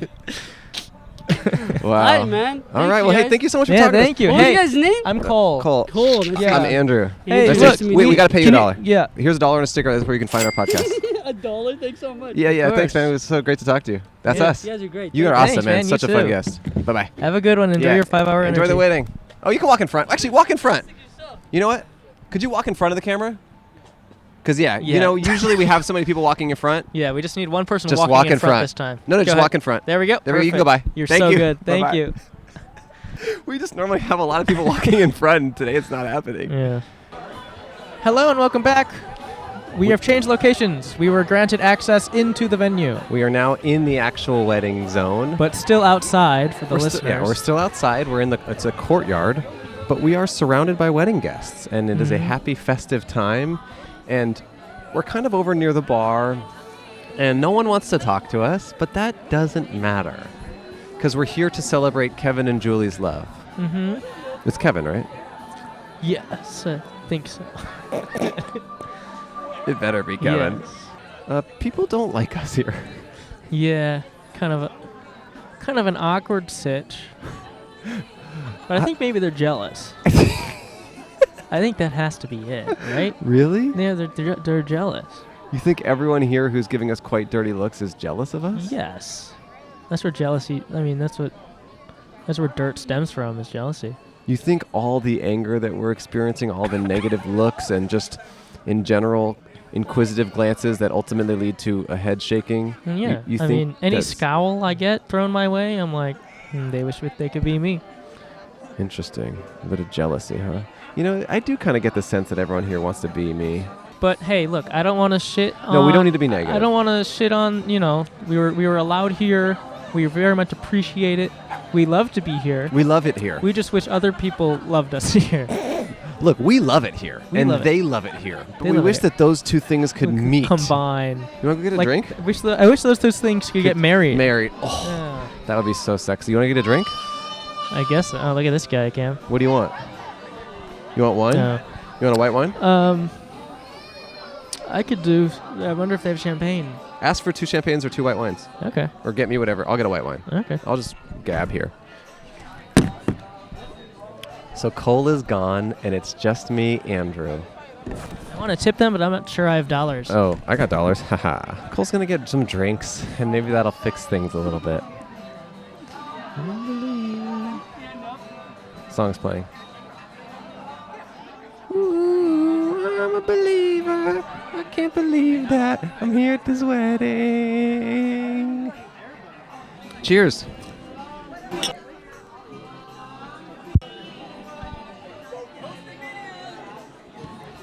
Wow. All right, man. All right. Well, hey, thank you so much for Yeah, talking to us. thank you. What was Hey, your guys' name? I'm Cole. Cole. Cool. Nice Yeah. I'm Andrew. Hey, Nice look, to- wait, we got to pay you can $1. Yeah. Here's $1 and a sticker. That's where you can find our podcast. $1. Thanks so much. Yeah, Of thanks, course. man. It was so great to talk to you. That's Yeah, us. You guys are great. You are Thanks, awesome, man. man. You Such a fun too. guest. Bye-bye. Have a good one. Enjoy Yeah. your 5-hour Enjoy energy. the wedding. Oh, you can walk in front. Actually, walk in front. You know what? Could you walk in front of the camera? Because, you Yeah. know, usually we have so many people walking in front. Yeah, we just need one person Just walking walk in in front. this time. No, Go just ahead. walk in front. There we go. There we go. You can Perfect. go by. You're Thank so you. good. Thank Bye-bye. you. We just normally have a lot of people walking in front, and today it's not happening. Yeah. Hello and welcome back. We have changed locations. We were granted access into the venue, We are now in the actual wedding zone. but still outside for the listeners. Yeah, we're still outside. It's a courtyard, but we are surrounded by wedding guests, and it is a happy, festive time. And we're kind of over near the bar, and no one wants to talk to us, but that doesn't matter, because we're here to celebrate Kevin and Julie's love. Mm-hmm. It's Kevin, right? Yes, I think so. It better be Kevin. Yes. People don't like us here. Yeah, kind of an awkward sitch. But I think maybe they're jealous. I think that has to be it, right? Really? Yeah, they're jealous. You think everyone here who's giving us quite dirty looks is jealous of us? Yes, that's where jealousy. I mean, that's where dirt stems from, is jealousy. You think all the anger that we're experiencing, all the negative looks, and just in general inquisitive glances that ultimately lead to a head shaking? Yeah, You I think mean, any that's scowl I get thrown my way, I'm like, they wish they could be me. interesting. A bit of jealousy, huh? You know, I do kind of get the sense that everyone here wants to be me. But hey, look, I don't want to shit on... No, we don't need to be negative. I don't want to shit on, we were allowed here. We very much appreciate it. We love to be here. We love it here. We just wish other people loved us here. Look, we love it here, We and love it. they love it here. But They we love wish it. that those two things could meet. Combine. You want to go get a drink? I wish those two things could get married. Married. Oh, Yeah, that would be so sexy. You want to get a drink? I guess. Oh, look at this guy, Cam. What do you want? You want wine? No. You want a white wine? I could do. I wonder if they have champagne. Ask for 2 champagnes or 2 white wines. Okay. Or get me whatever. I'll get a white wine. Okay. I'll just gab here. So Cole is gone, and it's just me, Andrew. I want to tip them, but I'm not sure I have dollars. Oh, I got dollars. Haha. Cole's going to get some drinks, and maybe that'll fix things a little bit. Song's playing. Ooh, I'm a believer. I can't believe that I'm here at this wedding. Cheers.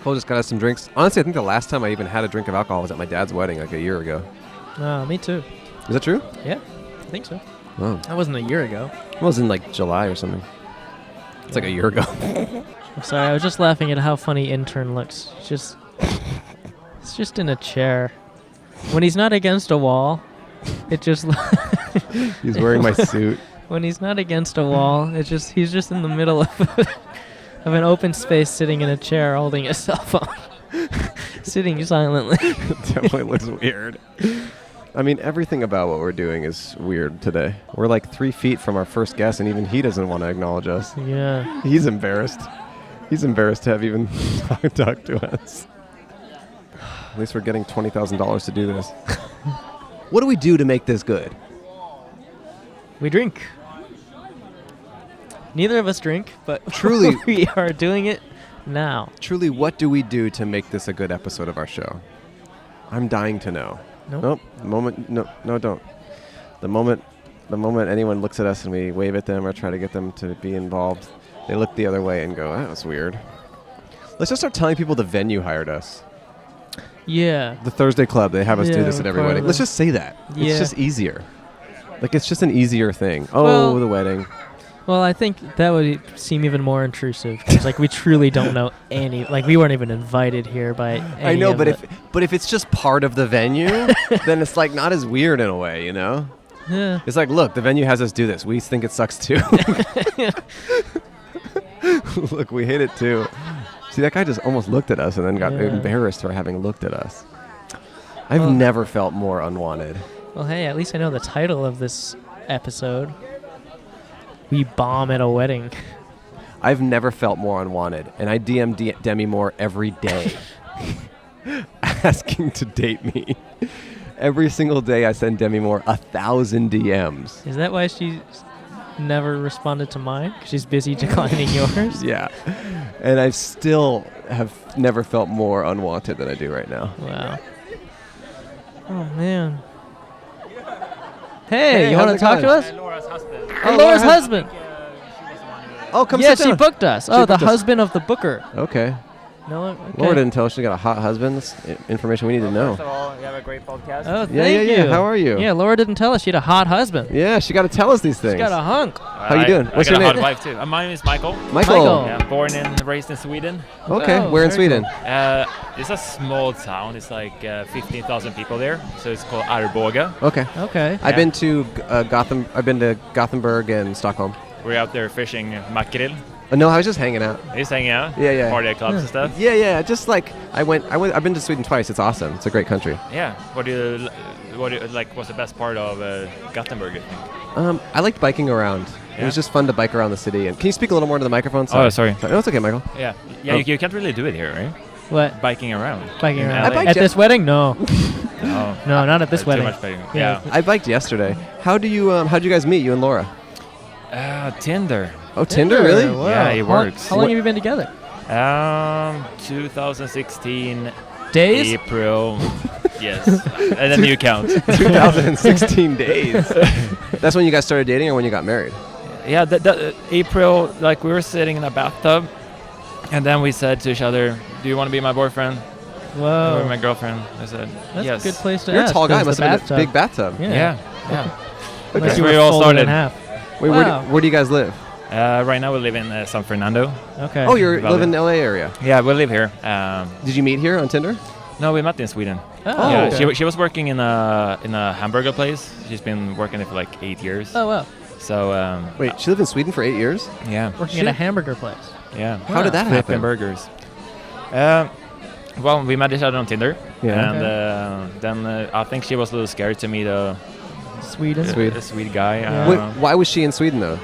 Cole just got us some drinks. Honestly, I think the last time I even had a drink of alcohol was at my dad's wedding like a year ago. Me too. Is that true? Yeah, I think so. Oh. That wasn't a year ago. It was in like July or something. It's like a year ago. I'm sorry, I was just laughing at how funny intern looks. It's just in a chair. When he's not against a wall, it just. He's wearing my suit. When he's not against a wall, he's just in the middle of an open space, sitting in a chair, holding his cell phone, sitting silently. It definitely looks weird. I mean, everything about what we're doing is weird today. We're like 3 feet from our first guest, and even he doesn't want to acknowledge us. Yeah. He's embarrassed. He's embarrassed to have even talked to us. At least we're getting $20,000 to do this. What do we do to make this good? We drink. Neither of us drink, but Truly, we are doing it now. Truly, what do we do to make this a good episode of our show? I'm dying to know. Nope. The moment, don't. The moment anyone looks at us and we wave at them or try to get them to be involved, they look the other way and go, that was weird. Let's just start telling people the venue hired us. Yeah. The Thursday Club, they have us do this at every part wedding. of Let's just say that. Yeah. It's just easier. Like, it's just an easier thing. Oh, Well- the wedding. Well, I think that would seem even more intrusive. 'Cause, like, we truly don't know any. Like, we weren't even invited here by. I know, but if it's just part of the venue, then it's like not as weird in a way, you know? Yeah. It's like, look, the venue has us do this. We think it sucks too. Look, we hate it too. See, that guy just almost looked at us and then got embarrassed for having looked at us. I've never felt more unwanted. Well, hey, at least I know the title of this episode. We bomb at a wedding. I've never felt more unwanted, and I DM Demi Moore every day, asking to date me. Every single day, I send Demi Moore 1,000 DMs. Is that why she's never responded to mine? 'Cause she's busy declining yours? Yeah, and I still have never felt more unwanted than I do right now. Wow. Oh, man. Hey, you want to talk to us? Laura's husband. Oh, Laura's husband. Oh, come Yeah, sit she down. booked us. She Oh, the booked us. husband of the booker. Okay. No, okay. Laura didn't tell us she got a hot husband. That's information we need to know. First of all, you have a great podcast. Oh, thank Yeah. you. How are you? Yeah, Laura didn't tell us she had a hot husband. Yeah, she got to tell us these things. She's got a hunk. How you doing? What's I your got a name? hot wife too. My name is Michael. Michael. Yeah, born and raised in Sweden. Okay, Oh, where in very Sweden? It's a small town. It's like 15,000 people there. So it's called Arboga. Okay. Okay. I've been to Gotham. I've been to Gothenburg and Stockholm. We're out there fishing mackerel. No, I was just hanging out. He's hanging out. Yeah. Party at clubs and stuff. Yeah. Just like I've been to Sweden twice. It's awesome. It's a great country. Yeah. What do you like? What's the best part of Gothenburg? You think? I liked biking around. It Yeah? was just fun to bike around the city. And can you speak a little more to the microphone? Oh, sorry. No, it's okay, Michael. Yeah. Oh. You can't really do it here, right? What? Biking around. Biking In around. LA. biked At this wedding? No. No. No, not at this Too wedding. much biking. Yeah. Yeah. I biked yesterday. How'd you guys meet, you and Laura? Tinder. Oh, Tinder, really? Wow. Yeah, it works. How long have you been together? 2016 Days? April. Yes. And then you count. 2016 days. That's when you guys started dating, or when you got married? Yeah, April, like we were sitting in a bathtub, and then we said to each other, "Do you want to be my boyfriend?" Whoa. Or my girlfriend. I said, That's "Yes." a good place to You're a ask. tall guy. There's Must the have been a big bathtub. Yeah. Unless That's you where were we all folded in started. half. Wait, Wow. where do you guys live? Right now we live in San Fernando. Okay. Oh, you Valley. live in the LA area. Yeah, we live here. Did you meet here on Tinder? No, we met in Sweden. Oh, Yeah, okay. she was working in a hamburger place. She's been working there for like 8 years. Oh, wow. So Wait, she lived in Sweden for 8 years? yeah, Working at a hamburger place. yeah. How did that Flipping happen? burgers. Well, we met each other on Tinder. Yeah. And then I think she was a little scared to meet a Sweden. Swede guy. Yeah. Wait, why was she in Sweden though?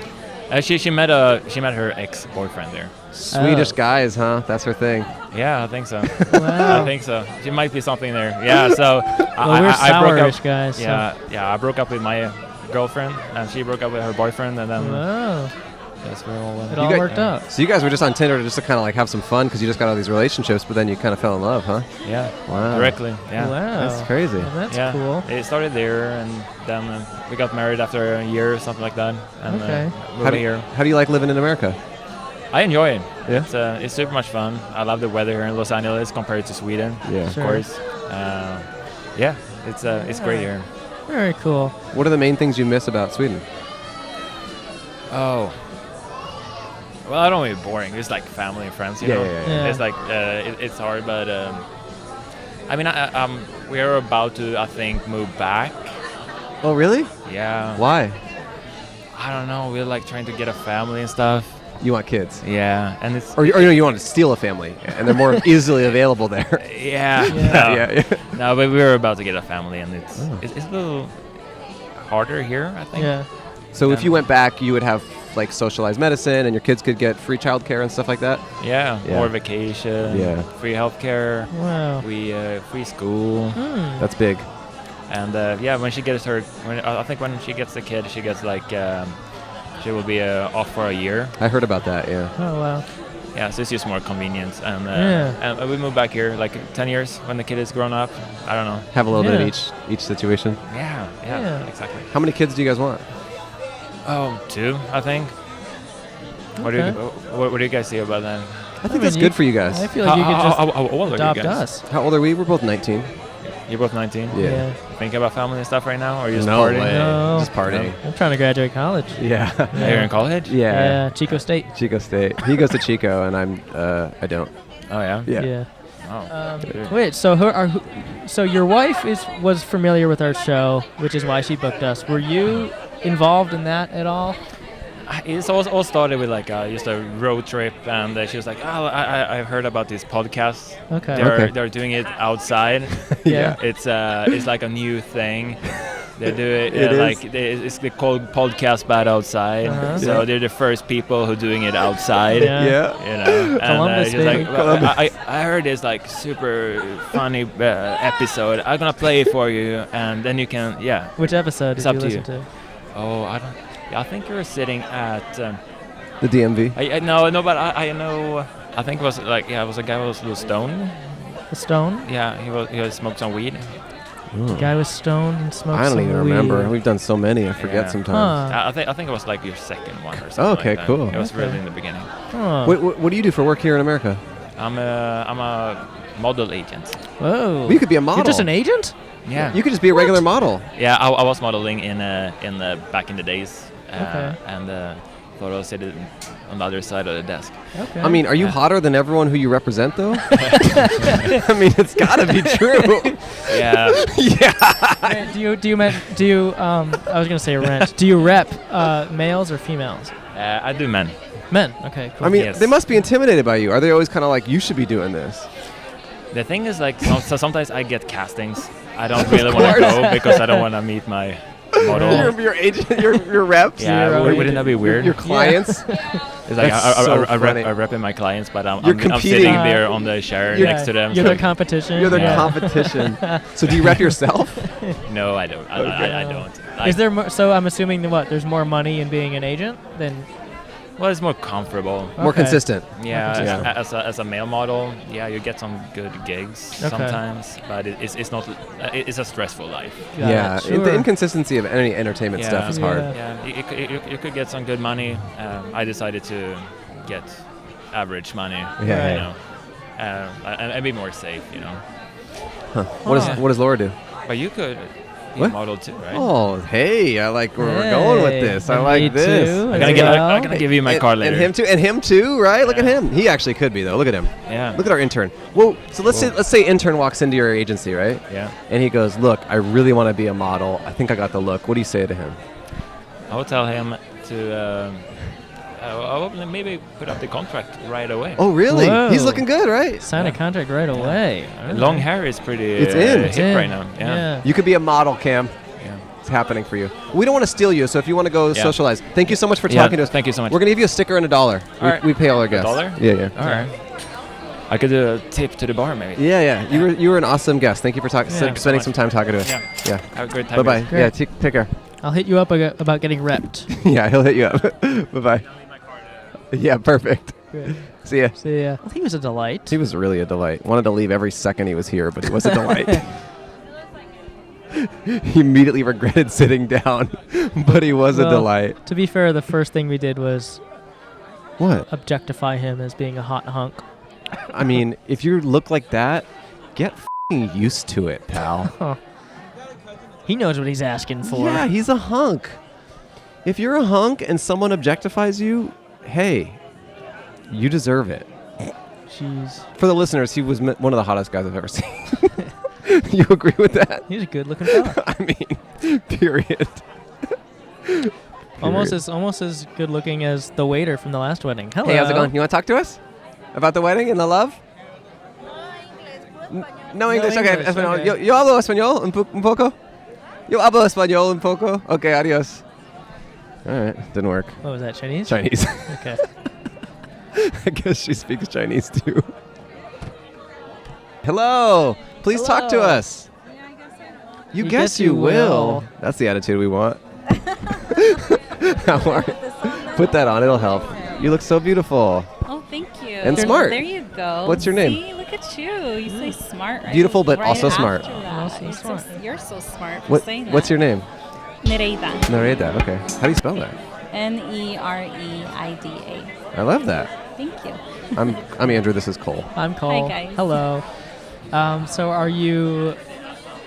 She met her ex-boyfriend there. Swedish guys, huh? That's her thing. Yeah, I think so. Wow. I think so. She might be something there. Yeah. So Well, we're I broke sourish up. guys. so- Yeah. I broke up with my girlfriend, and she broke up with her boyfriend, and then Wow. yes, we all went. It all got- worked out. So you guys were just on Tinder just to kind of like have some fun because you just got all these relationships, but then you kind of fell in love, huh? Yeah. Wow. Directly. Yeah. Wow. That's crazy. Well, that's Yeah. cool. It started there, and then we got married after a year or something like that, and Okay. moved here. How do you like living in America? I enjoy it. Yeah? It's super much fun. I love the weather here in Los Angeles compared to Sweden, Yeah. of Sure. course. Yeah, it's great here. Very cool. What are the main things you miss about Sweden? Oh. Well, I don't want to be boring. It's like family and friends, you Yeah, know. yeah, yeah. It's like it's hard, but I mean, we are about to, I think, move back. Oh, really? Yeah. Why? I don't know. We're like trying to get a family and stuff. You want kids? Yeah, and it's Or no, you want to steal a family, and they're more easily available there. yeah. Yeah. yeah. No, but we're about to get a family, and it's Oh. it's a little harder here, I think. Yeah. So if you went back, you would have like socialized medicine, and your kids could get free childcare and stuff like that. Yeah. Yeah. More vacation. Yeah. Free healthcare. Wow. Free school. Hmm. That's big. And when she gets I think when she gets the kid, she gets like she will be off for a year. I heard about that. Yeah. Oh wow. Yeah, so it's just more convenient. And Yeah. and we move back here like 10 years when the kid is grown up. I don't know. Have a little bit Yeah. of each situation. Yeah, Yeah. exactly. How many kids do you guys want? Oh, 2, I think. What do Okay. what do you guys say about that? I think mean, that's good for you guys. I feel like you could just how old are you adopt guys? us. How old are we? We're both 19. You're both 19. Yeah. Thinking about family and stuff right now, or are you just No partying? way. No. Just partying. I'm trying to graduate college. Yeah. Are you in college? Yeah. Chico State. Chico State. He goes to Chico, and I don't. Oh yeah. Yeah. Oh. Good. Wait, so so your wife was familiar with our show, which is why she booked us. Were you involved in that at all? It's all started with like just a road trip, and she was like, "Oh, I heard about this podcast. Okay. They're doing it outside. Yeah. It's like a new thing. They do it, It is. like it's called PodcastButOutside. Uh-huh. So Yeah. they're the first people who doing it outside. Yeah. You know, and Columbus, she's like, baby. "Well, I heard this like super funny episode. I'm gonna play it for you, and then you can, yeah. Which episode It's did up you to listen you. Oh, I don't. Yeah, I think you were sitting at. The DMV. No, but I know. I think it was like it was a guy who was a little stoned. The Stone? Yeah, he smoked some weed. The guy was stoned and smoked I don't some even weed. remember. We've done so many, I forget Yeah. sometimes. Huh. I think it was like your second one or something. Okay, like that. cool. It was Okay. really in the beginning. Huh. What do you do for work here in America? I'm a model agent. Whoa. You could be a model. You're just an agent? Yeah. You could just be a regular model. Yeah, I was modeling in the back in the days. Okay. And thought I was sitting on the other side of the desk. Okay. I mean, are you Yeah. hotter than everyone who you represent, though? I mean, it's got to be true. Yeah. Wait, do you I was gonna say rent. Do you rep males or females? I do men. Men. Okay. Cool. I mean, Yes. they must be intimidated by you. Are they always kind of like, you should be doing this? The thing is, like, so sometimes I get castings. I don't really want to go because I don't want to meet my model. Your agent, your reps, Yeah, Zero wouldn't that be weird? your clients. It's like That's so I funny. rep in my clients, but I'm You're I'm competing. sitting there on the chair You're- next to them. You're their competition. You're their Yeah. competition. So do you rep yourself? No, I don't. I don't. Is there so I'm assuming that there's more money in being an agent than Well, it's more comfortable. More Okay. consistent. Yeah, consistent. as a male model, yeah, you get some good gigs Okay. sometimes, but it's not. It's a stressful life. Got Yeah, it, sure. the inconsistency of any entertainment stuff is hard. Yeah. Yeah, you could get some good money. I decided to get average money. Yeah. You know, and be more safe. You know, Huh. What does Laura do? but you could be What? a model too, right? Oh, hey, I like where we're going with Hey, this. I and like me this. too, I'm as gonna, well. I'm gonna give you my card later. And him too, right? Look at Yeah. him. He actually could be though. Look at him. Yeah. Look at our intern. Whoa. So let's say intern walks into your agency, right? Yeah. And he goes, "Look, I really want to be a model. I think I got the look." What do you say to him? I would tell him to I'll maybe put up the contract right away. Oh, really? Whoa. He's looking good, right? Sign a contract right away. All right. Long hair is pretty It's in. hip It's in. right now. Yeah. You could be a model, Cam. Yeah. It's happening for you. We don't want to steal you, so if you want to go Yeah. socialize, thank you so much for Yeah, talking to us. thank you so much. We're going to give you a sticker and $1. All right. We pay all our guests. $1? Yeah, yeah. All right. I could do a tip to the bar maybe. Yeah, yeah. You were an awesome guest. Thank you for Yeah, so spending much. some time talking to us. Yeah. Yeah. Have a great time. Bye-bye. guys. Yeah, Great. take care. I'll hit you up about getting repped. Yeah, he'll hit you up. Bye-bye. Yeah, perfect. Great. See ya. See ya. Well, he was a delight. He was really a delight. Wanted to leave every second he was here, but he was a delight. He immediately regretted sitting down, but he was a Well, delight. To be fair, the first thing we did was What? objectify him as being a hot hunk. I mean, if you look like that, get f***ing used to it, pal. Huh. He knows what he's asking for. Yeah, he's a hunk. If you're a hunk and someone objectifies you, hey, you deserve it. Jeez. For the listeners, he was one of the hottest guys I've ever seen. You agree with that? He's a good looking fella. I mean, period. almost as good looking as the waiter from the last wedding. Hello. Hey, how's it going? You want to talk to us about the wedding and the love? No English. Okay, English, español. okay. Yo hablo español un poco. Yo hablo español un poco. Okay, adios. All right, didn't work. What was that, Chinese? Chinese. Okay. I guess she speaks Chinese too. Hello. Please talk to Hello. us. You guess you will. That's the attitude we want. How are you? Put that on. It'll help. You look so beautiful. Oh, thank you. And smart. There you go. What's your name? See, look at you. You say smart, right? Beautiful, but Right also after smart. that. Also You're smart. you're so smart for saying that. What's your name? Nereida. Nareda. Okay. How do you spell that? Nereida. I love that. Thank you. I'm Andrew. This is Cole. I'm Cole. guys. Hello. So are you...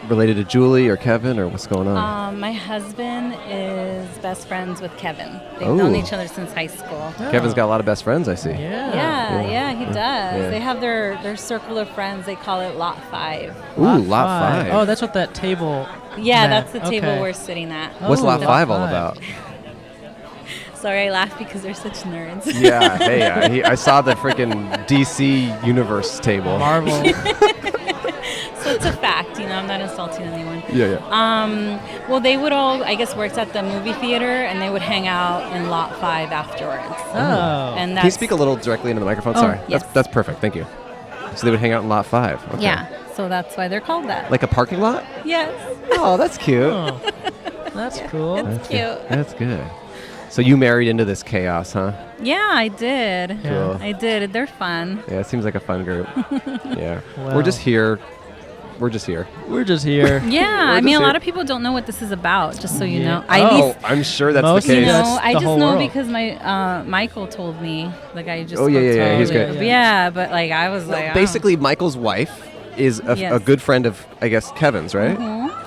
Related to Julie or Kevin or what's going on? My husband is best friends with Kevin. They've known Oh. each other since high school. Kevin's got a lot of best friends, I see. Yeah, he does. Yeah. They have their circle of friends. They call it Lot 5. Ooh, lot 5. Oh, that's what that table... Yeah, meant. that's the table Okay. we're sitting at. What's Oh, lot lot 5 all five. about? Sorry, I laugh because they're such nerds. Yeah, hey, I saw the freaking DC Universe table. Marvel. So it's a fact, I'm not insulting anyone. Yeah. Well, they would all, I guess, worked at the movie theater, and they would hang out in Lot 5 afterwards. Oh. And Can you speak a little directly into the microphone? Oh, Sorry. yes. That's perfect. Thank you. So they would hang out in lot 5. Okay. Yeah, so that's why they're called that. Like a parking lot? Yes, Oh, that's cute. Oh. That's cool. it's cute. That's good. So you married into this chaos, huh? Yeah, I did. Cool. I did. They're fun. Yeah, it seems like a fun group. Yeah. Well. We're just here. We're just here. We're just here. Yeah, We're I mean, just a lot here. of people don't know what this is about, just so you Yeah. know. Oh, I'm sure that's Most the of case. us- I the just whole know world. because my Michael told me, the guy you just Oh, yeah, spoke yeah, to. he's great. Yeah, Yeah. but like I was like, oh. Basically, Michael's wife is a Yes. good friend of, I guess, Kevin's, right?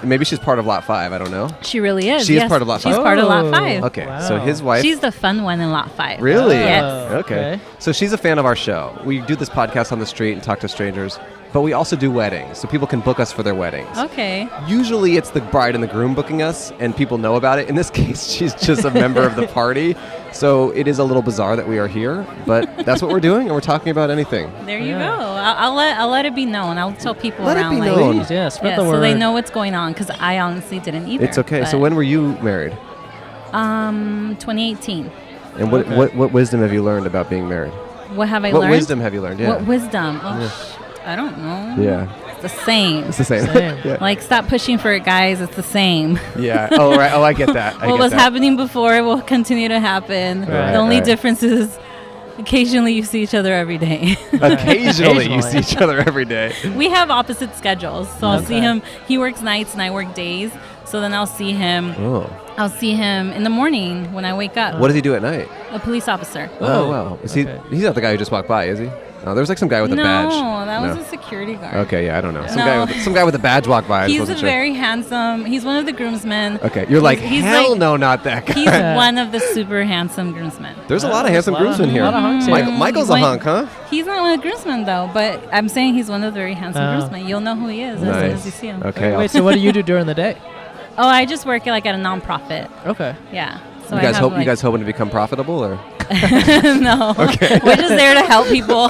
Maybe she's part of lot 5. I don't know. She really is. She is yes. part of Lot She's 5. part of Lot Oh. 5. Okay, Wow. so his wife. She's the fun one in Lot 5. Really? Yes. Okay. So she's a fan of our show. We do this podcast on the street and talk to strangers, but we also do weddings, so people can book us for their weddings. Okay. Usually it's the bride and the groom booking us, and people know about it. In this case, she's just a member of the party, so it is a little bizarre that we are here, but that's what we're doing, and we're talking about anything. There you Yeah. go. I'll let it be known. I'll tell people Let it around be like known. Please, yeah, spread yeah, the word. so they know what's going on because I honestly didn't either. It's okay. So but, when were you married? 2018. And what, Okay. what wisdom have you learned about being married? What have I What learned? wisdom have you learned? Yeah. What wisdom? Oh, Yeah. I don't know. Yeah. It's the same. It's the same. Same. yeah. Like, stop pushing for it, guys. It's the same. Yeah. Oh, right. Oh, I get that. I What get was that. happening before will continue to happen. Right, The only right. difference is occasionally you see each other every day. Occasionally, you see Occasionally. each other every day. We have opposite schedules. So I'll see Okay. him. He works nights and I work days. So then I'll see him. Oh. I'll see him in the morning when I wake up. What does he do at night? A police officer. Oh, wow. Is okay. he's not the guy who just walked by, is he? No, there was like some guy with a no, badge. that was a security guard. Okay, yeah, I don't know. No. Some guy with a badge walked by. I just He's a wasn't sure. very handsome. He's one of the groomsmen. Okay, you're like, he's hell like- no, not that guy. He's one of the super handsome groomsmen. There's a Oh, lot of handsome a lot of- groomsmen here. a lot of hunks here. Michael's a He's hunk, huh? He's not one of the groomsmen though, but I'm saying he's one of the very handsome Oh. groomsmen. You'll know who he is as soon as you see him. Okay. Wait, so what do you do during the day? Oh, I just work like at a nonprofit. Okay. Yeah. So you I guys have, hope like, you guys hoping to become profitable or? No, we're just there to help people.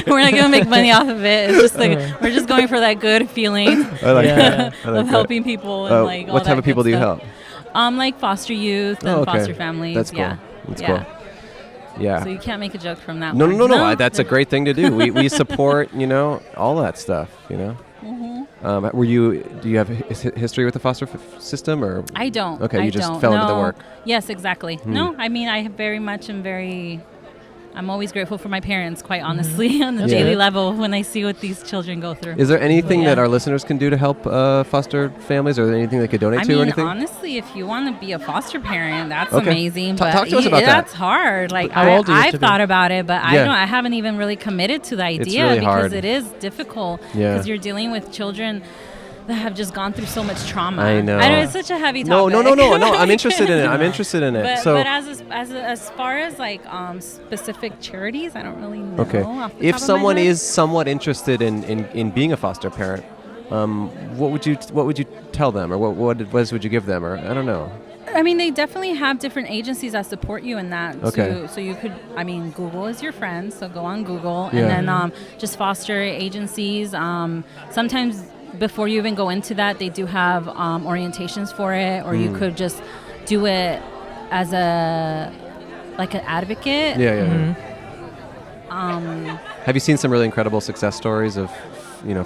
We're not gonna make money off of it. It's just like we're just going for that good feeling I like Yeah. that. I like of helping people and like all what type that of people good do you stuff. help? Like foster youth and Oh, okay. foster families. That's cool. Yeah. That's yeah. cool. Yeah. So you can't make a joke from that No, one. no, no, no. That's a great thing to do. We support, all that stuff, Mm-hmm. Do you have history with the foster system or? I don't. Okay, I you just don't. fell into the No. work. Yes, exactly. No, I mean, I very much am I'm always grateful for my parents, quite honestly, on the Yeah. daily level when I see what these children go through. Is there anything Yeah. that our listeners can do to help foster families, or is there anything they could donate I to or mean, anything? honestly, if you want to be a foster parent, that's Okay. amazing. Talk But to us about that. that's hard. Like How old do you have I've to be? thought about it, but Yeah. I haven't even really committed to the idea really because hard. it is difficult. Yeah. Because you're dealing with children that have just gone through so much trauma. I know. it's such a heavy No, topic. no. I'm interested in it. I'm interested in it. But, So, but as far as like specific charities, I don't really know. okay, off the if top of my someone head. is somewhat interested in being a foster parent, what would you tell them, or what advice would you give them, or I don't know. I mean, they definitely have different agencies that support you in that. Okay. So you could, Google is your friend, so go on Google, Yeah. and then just foster agencies. Sometimes before you even go into that, they do have orientations for it, or you could just do it as an advocate. Yeah. Have you seen some really incredible success stories of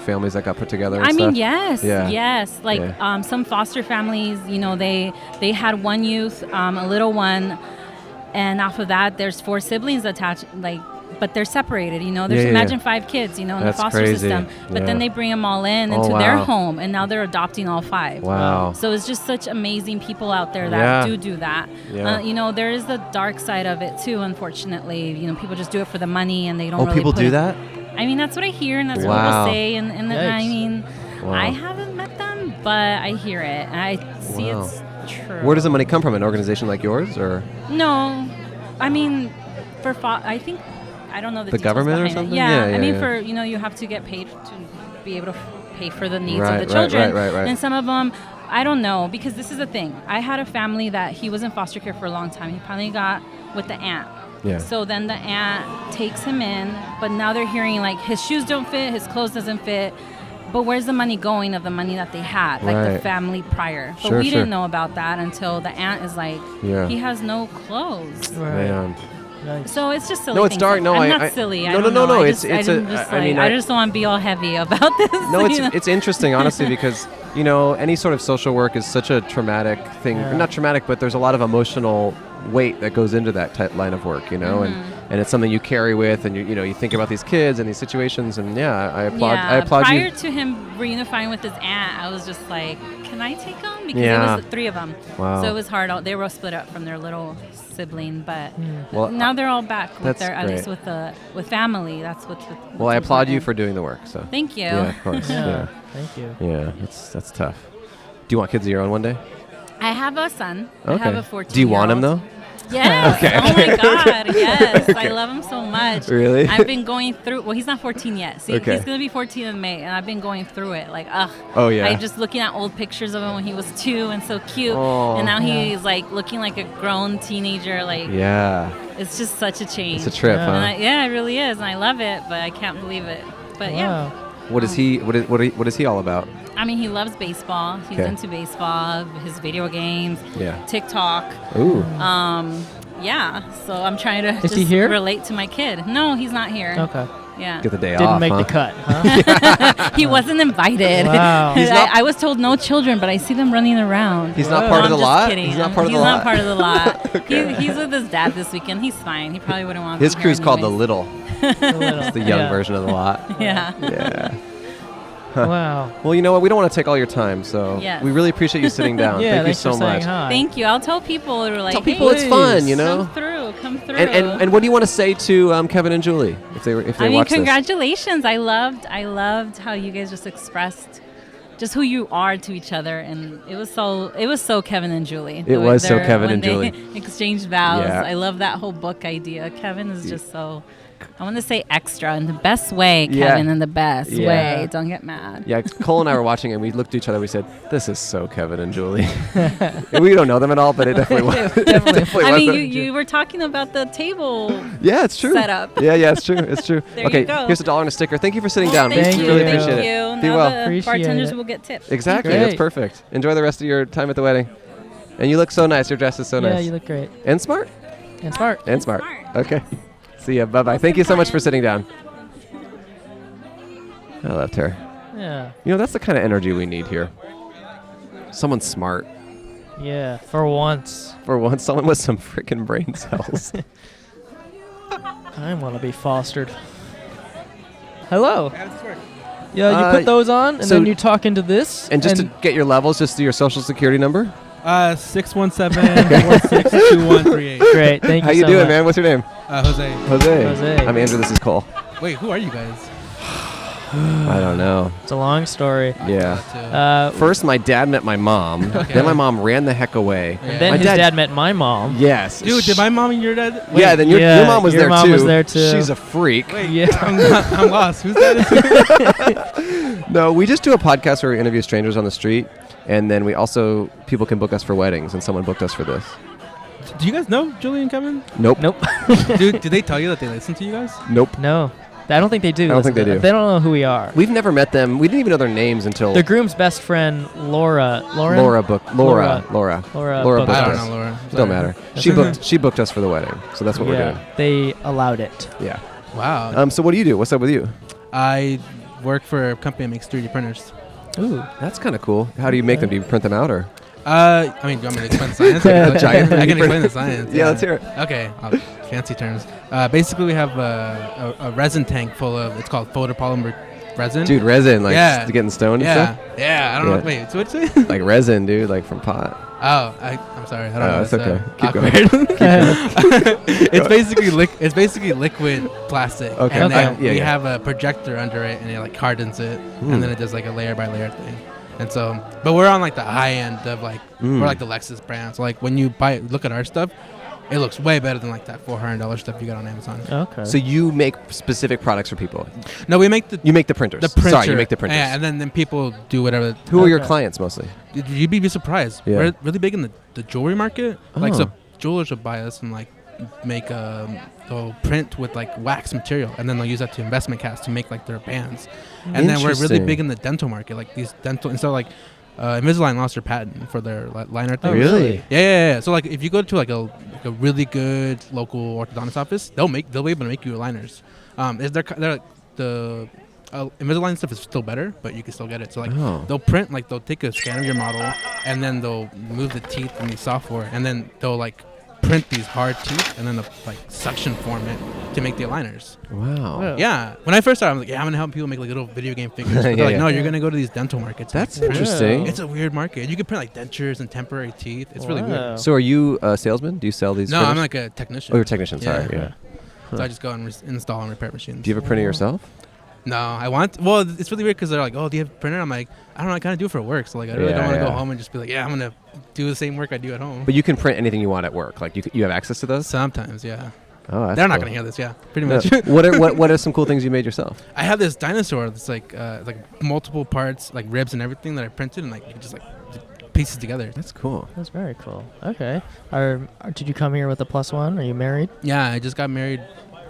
families that got put together and I mean, stuff? yes. Like some foster families, they had one youth, a little one, and off of that, there's 4 siblings attached, but they're separated. There's imagine 5 kids, in That's the foster crazy. system. But then they bring them all into their home, and now they're adopting all 5. Wow. So it's just such amazing people out there that do that. Yeah. There is the dark side of it too. Unfortunately, people just do it for the money, and they don't. really People put do it- that? I mean, that's what I hear, and that's what Wow. people say, and I Yikes. mean, Wow. I haven't met them, but I hear it, and I see Wow. it's true. Where does the money come from? An organization like yours, or? No, I mean, I think I don't know the The details government or behind it. something? Yeah, Yeah, I mean, yeah. for you have to get paid to be able to pay for the needs Right, of the children, right. and some of them. I don't know, because this is the thing. I had a family that he was in foster care for a long time. He finally got with the aunt. Yeah. So then the aunt takes him in, but now they're hearing like his shoes don't fit, his clothes doesn't fit. But where's the money going of the money that they had, like the Right. family prior? But Sure, we sure. didn't know about that until the aunt is like, Yeah. he has no clothes. Man. Yikes. So it's just silly. No, it's things. dark. No, I'm I- not I- silly. no, I don't no, know. no, I it's- just, it's I'm a- just I mean, I I- just don't want to be all heavy about this. No, you know? it's interesting, honestly, because any sort of social work is such a traumatic thing. Yeah. Not traumatic, but there's a lot of emotional weight that goes into that line of work, and it's something you carry with, and you think about these kids and these situations, and I applaud prior you. to him reunifying with his aunt, I was just like, can I take them? Because Yeah. it was 3 of them. Wow. So it was hard. They were all split up from their little sibling, but Well, now they're all back with that's their, at least great. with family. That's what's Well, I applaud you important. for doing the work. So Thank you. yeah, of course. Yeah. Thank you. Yeah, that's tough. Do you want kids of your own one day? I have a son. Okay. I have a 14-year-old. Do you want him though? Yes. Okay, Oh okay. my God. Yes. I love him so much. Really? I've been going through. Well, he's not 14 yet. See, Okay. he's gonna be 14 in May, and I've been going through it. Like, ugh. Oh, yeah. I just looking at old pictures of him when he was 2 and so cute, Oh. and now he's like looking like a grown teenager. Like, Yeah, it's just such a change. it's a trip, Yeah. huh? And it really is, and I love it, but I can't believe it. But yeah. Wow. What is he? What is he all about? I mean, he loves baseball. He's Okay. into baseball, his video games, Yeah. TikTok. Ooh. Yeah, so I'm trying to Is just he here? relate to my kid. No, he's not here. Okay. Yeah. Get the day Didn't off. make huh? the cut, huh? He wasn't invited. Wow. He's not- I was told no children, but I see them running around. He's not No, part of I'm the just lot? kidding. He's not part of the He's lot? not part of the lot. Okay. He's with his dad this weekend. He's fine. He probably wouldn't want to His be crew's here called the anyways. Little. It's the young Yeah. version of the lot. Yeah. Yeah. Wow. Well, you know what? We don't want to take all your time, so Yes. we really appreciate you sitting down. Yeah, Thank you thanks so for saying much. hi. Thank you. I'll tell people who are like, Tell people it's hey, fun, you know. Come through. And what do you want to say to Kevin and Julie if they watch this? Congratulations. I loved how you guys just expressed just who you are to each other, and it was so Kevin and Julie. It was so Kevin when and they Julie. exchanged vows. Yeah. I love that whole book idea. Kevin is just so I want to say extra in the best way, Yeah. Kevin, in the best Yeah. way. Don't get mad. Yeah, Cole and I were watching it, and we looked at each other. We said, "This is so Kevin and Julie." We don't know them at all, but it definitely was. It definitely I was mean, them. you were talking about the table. Yeah, it's true. Setup. Yeah, it's true. It's true. There Okay, you go. here's $1 and a sticker. Thank you for sitting down. Thank We you. really Thank appreciate you. it. Be Now well. the Appreciate bartenders it. will get tips. Exactly. Great. That's perfect. Enjoy the rest of your time at the wedding. And you look so nice. Your dress is so Yeah, nice. you look great. And smart. And smart. And smart. Smart. Okay. See ya. Bye-bye. Thank you so much for sitting down. I loved her. Yeah. You know, that's the kind of energy we need here. Someone smart. Yeah. For once. For once, someone with some freaking brain cells. I want to be fostered. Hello. How does this work? Yeah, you put those on, and so- then you talk into this. And just to get your levels, just do your social security number. 617-462138. Great. Thank you. How you so doing, much. man? What's your name? Jose. Jose. I'm Andrew. This is Cole. Wait, who are you guys? I don't know. It's a long story. Yeah. First, my dad met my mom. Okay. Then my mom ran the heck away. And then My his dad met my mom. Yes. Dude, did my mom and your dad? Yeah. Then your mom was your there mom too. was there too. She's a freak. Wait, Yeah. I'm lost. Who's that? No, we just do a podcast where we interview strangers on the street, and then people can book us for weddings, and someone booked us for this. Do you guys know Julie and Kevin? Nope. Nope. Dude, did they tell you that they listen to you guys? Nope. No. I don't think they do. I don't think they do. They don't know who we are. We've never met them. We didn't even know their names until The groom's best friend, Laura. Lauren? Laura booked Laura booked booked I us. don't know, Laura. Don't Sorry. matter. She booked us for the wedding, so that's what we're doing. They allowed it. Yeah. Wow. So what do you do? What's up with you? I work for a company that makes 3D printers. Ooh. That's kind of cool. How do you make them? Do you print them out or? I mean, do you want me to explain the science? Giant I 3D can explain print. the science. Yeah, let's hear it. Okay, fancy terms. Basically, we have a resin tank full of, it's called photopolymer resin. Dude, resin, like Yeah. to get in the stone and Yeah, stuff? yeah. I don't Yeah. know. Wait, so what's it? Like resin, dude, like from pot. Oh, I'm sorry. I don't know. It's okay. Keep awkward. going. It's basically liquid plastic. Okay. And then Yeah, we yeah. have a projector under it, and it like hardens it, and then it does like a layer by layer thing. And so, but we're on like the high end of like we're like the Lexus brand. So like when you look at our stuff, it looks way better than like that $400 stuff you got on Amazon. Okay. So you make specific products for people. No, we make the You make the printers. printer. Sorry, you make the printers. Yeah, and then people do whatever. Who are your Okay. clients mostly? You'd be surprised. Yeah. We're really big in the jewelry market. Like so, Oh. jewelers will buy us and like make they'll print with like wax material, and then they'll use that to investment cast to make like their bands. And then we're really Interesting. big in the dental market, like these dental. And so like Invisalign lost their patent for their liner thing. Oh, really? Yeah. So like if you go to like a really good local orthodontist office, they'll be able to make you liners. They're like the Invisalign stuff is still better, but you can still get it. So like they'll print, like they'll take a scan of your model, and then they'll move the teeth in the software, and then they'll like print these hard teeth, and then they'll like suction form it to make the aligners. Wow. Yeah. When I first started, I'm like, yeah, I'm gonna help people make like little video game figures. But they're Yeah, like, yeah. no, you're gonna go to these dental markets. That's and print. interesting. It's a weird market. You can print like dentures and temporary teeth. It's really Wow. weird. So are you a salesman? Do you sell these? No, printers? I'm like a technician. Oh, you're a technician. Sorry. Yeah. So I just go and install and repair machines. Do you have a printer yourself? No, I want. Well, it's really weird because they're like, "Oh, do you have a printer?" I'm like, "I don't know. I kind of do it for work, so like, I really Yeah, don't want to yeah. go home and just be like, yeah, I'm gonna do the same work I do at home." But you can print anything you want at work. Like you have access to those. Sometimes, yeah. Oh, that's They're not cool. gonna hear this, yeah. Pretty No. much. What are some cool things you made yourself? I have this dinosaur that's like multiple parts, like ribs and everything that I printed, and like you can just like pieces together. That's cool. That's very cool. Okay. Did you come here with a +1? Are you married? Yeah, I just got married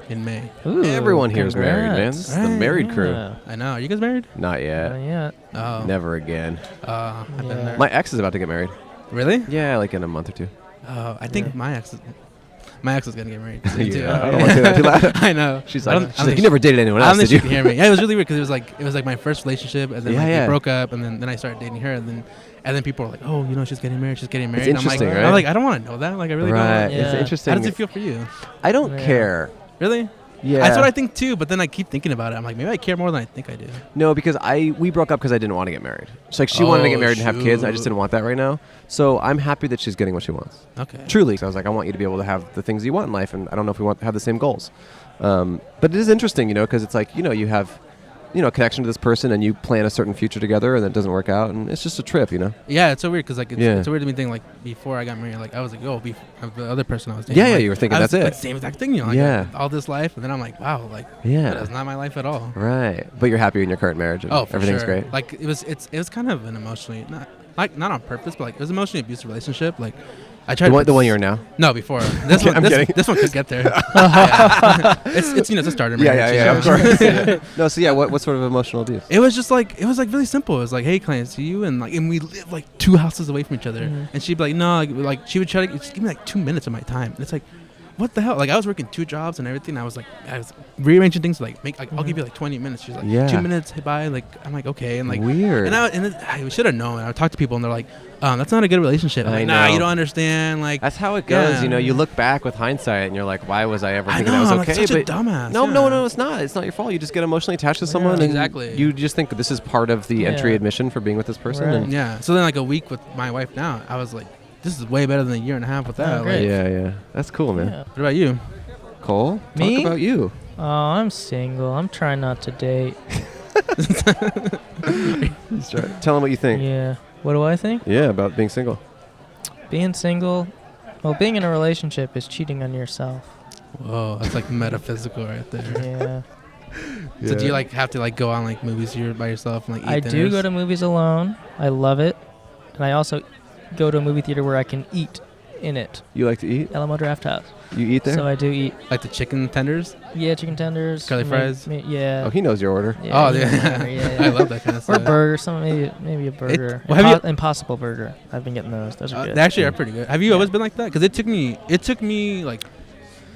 in May. Ooh, Everyone here is married, man. congrats. This is the married crew. Yeah. I know. Are you guys married? Not yet. Not yet. Oh, Never again. I've been Yeah. there. My ex is about to get married. Really? Yeah, like in a month or two. Oh, I think my ex is gonna get married. Yeah, too. I don't want to say that too loud. I know. She's I like, don't- she's I like, don't you never dated anyone I else, don't think did she can you? hear me. Yeah, it was really weird because it was like my first relationship, and then Yeah, like, yeah. we broke up, and then I started dating her, and then people were like, "Oh, you know, she's getting married. She's getting married." It's And I'm like, interesting, right? I don't want to know that. Like, I really Right. don't. It's Yeah. interesting. How does it feel for you? I don't Yeah. care. Really? Yeah. That's what I think too. But then I keep thinking about it. I'm like, maybe I care more than I think I do. No, because we broke up because I didn't want to get married. So like she wanted to get Oh, married and have kids. I shoot. just didn't want that right now. So I'm happy that she's getting what she wants. Okay. Truly. So I was like, I want you to be able to have the things you want in life, and I don't know if we have the same goals. But it is interesting, because it's like, you have connection to this person, and you plan a certain future together, and it doesn't work out, and it's just a trip, Yeah, it's so weird because it's a weird to me thing. Like before I got married, like I was like, oh, the other person I was dating. Yeah, like, you were thinking I was, that's it. Like, same exact thing, all this life, and then I'm like, wow, like that's not my life at all. Right, but you're happy in your current marriage. And for everything's sure. great. Like it was kind of an emotionally not on purpose, but like it was an emotionally abusive relationship. Like I tried the one you're in now. No, before this one. I'm this, kidding. this one could get there. Yeah. It's it's a starter marriage. Yeah, of course. No, so what sort of emotional abuse? It was really simple. It was like, hey, can I see you? And we live like 2 houses away from each other. Mm-hmm. And she'd be like, no, like she would try to just give me like 2 minutes of my time. And it's like, what the hell? Like I was working 2 jobs and everything. I was rearranging things to I'll give you like 20 minutes. She's like, 2 minutes, hey, bye. Like I'm like, okay. And like weird. And I should have known. I would talk to people and they're like, that's not a good relationship. I'm like, nah, you don't understand. Like that's how it goes. Yeah. You look back with hindsight and you're like, why was I ever thinking I know, that was I'm okay? like such but a dumbass. No, it's not. It's not your fault. You just get emotionally attached to someone, and exactly. you just think this is part of the entry admission for being with this person. Right. And Yeah. So then like a week with my wife now, I was like, this is way better than a year and a half with that. Oh, great. yeah, that's cool, man. Yeah. What about you? Cole, Me? talk about you. Oh, I'm single. I'm trying not to date. Tell him what you think. Yeah. What do I think? Yeah, about being single. Being single, well, being in a relationship is cheating on yourself. Whoa, that's like metaphysical right there. Yeah. So do you have to go on movies here by yourself and eat I dinners? do go to movies alone. I love it. And I also go to a movie theater where I can eat in it. You like to eat? Alamo Draft House. You eat there? So I do eat. Like the chicken tenders? Yeah, chicken tenders. Curly fries? Yeah. Oh, he knows your order. Yeah, Oh, he knows yeah. my order, yeah. I love that kind of Or stuff. burger, maybe a burger. well, have you- Impossible Burger. I've been getting those. Those are good. They actually are pretty good. Have you always been like that? Because it took me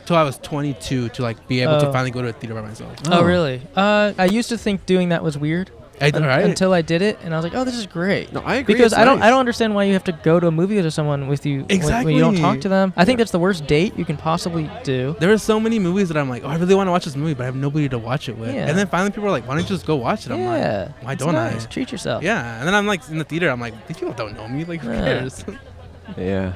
till I was 22 to be able to finally go to a theater by myself. Oh, really? I used to think doing that was weird. Right? Until I did it, and I was like, "Oh, this is great." No, I agree. Because it's I don't nice. understand why you have to go to a movie with someone with you when you don't talk to them. I think that's the worst date you can possibly do. There are so many movies that I'm like, oh, I really want to watch this movie, but I have nobody to watch it with. Yeah. And then finally people are like, why don't you just go watch it? I'm like, why it's don't nice. I? Treat yourself. Yeah. And then I'm in the theater, I'm like, these people don't know me. Like, who cares? Yeah,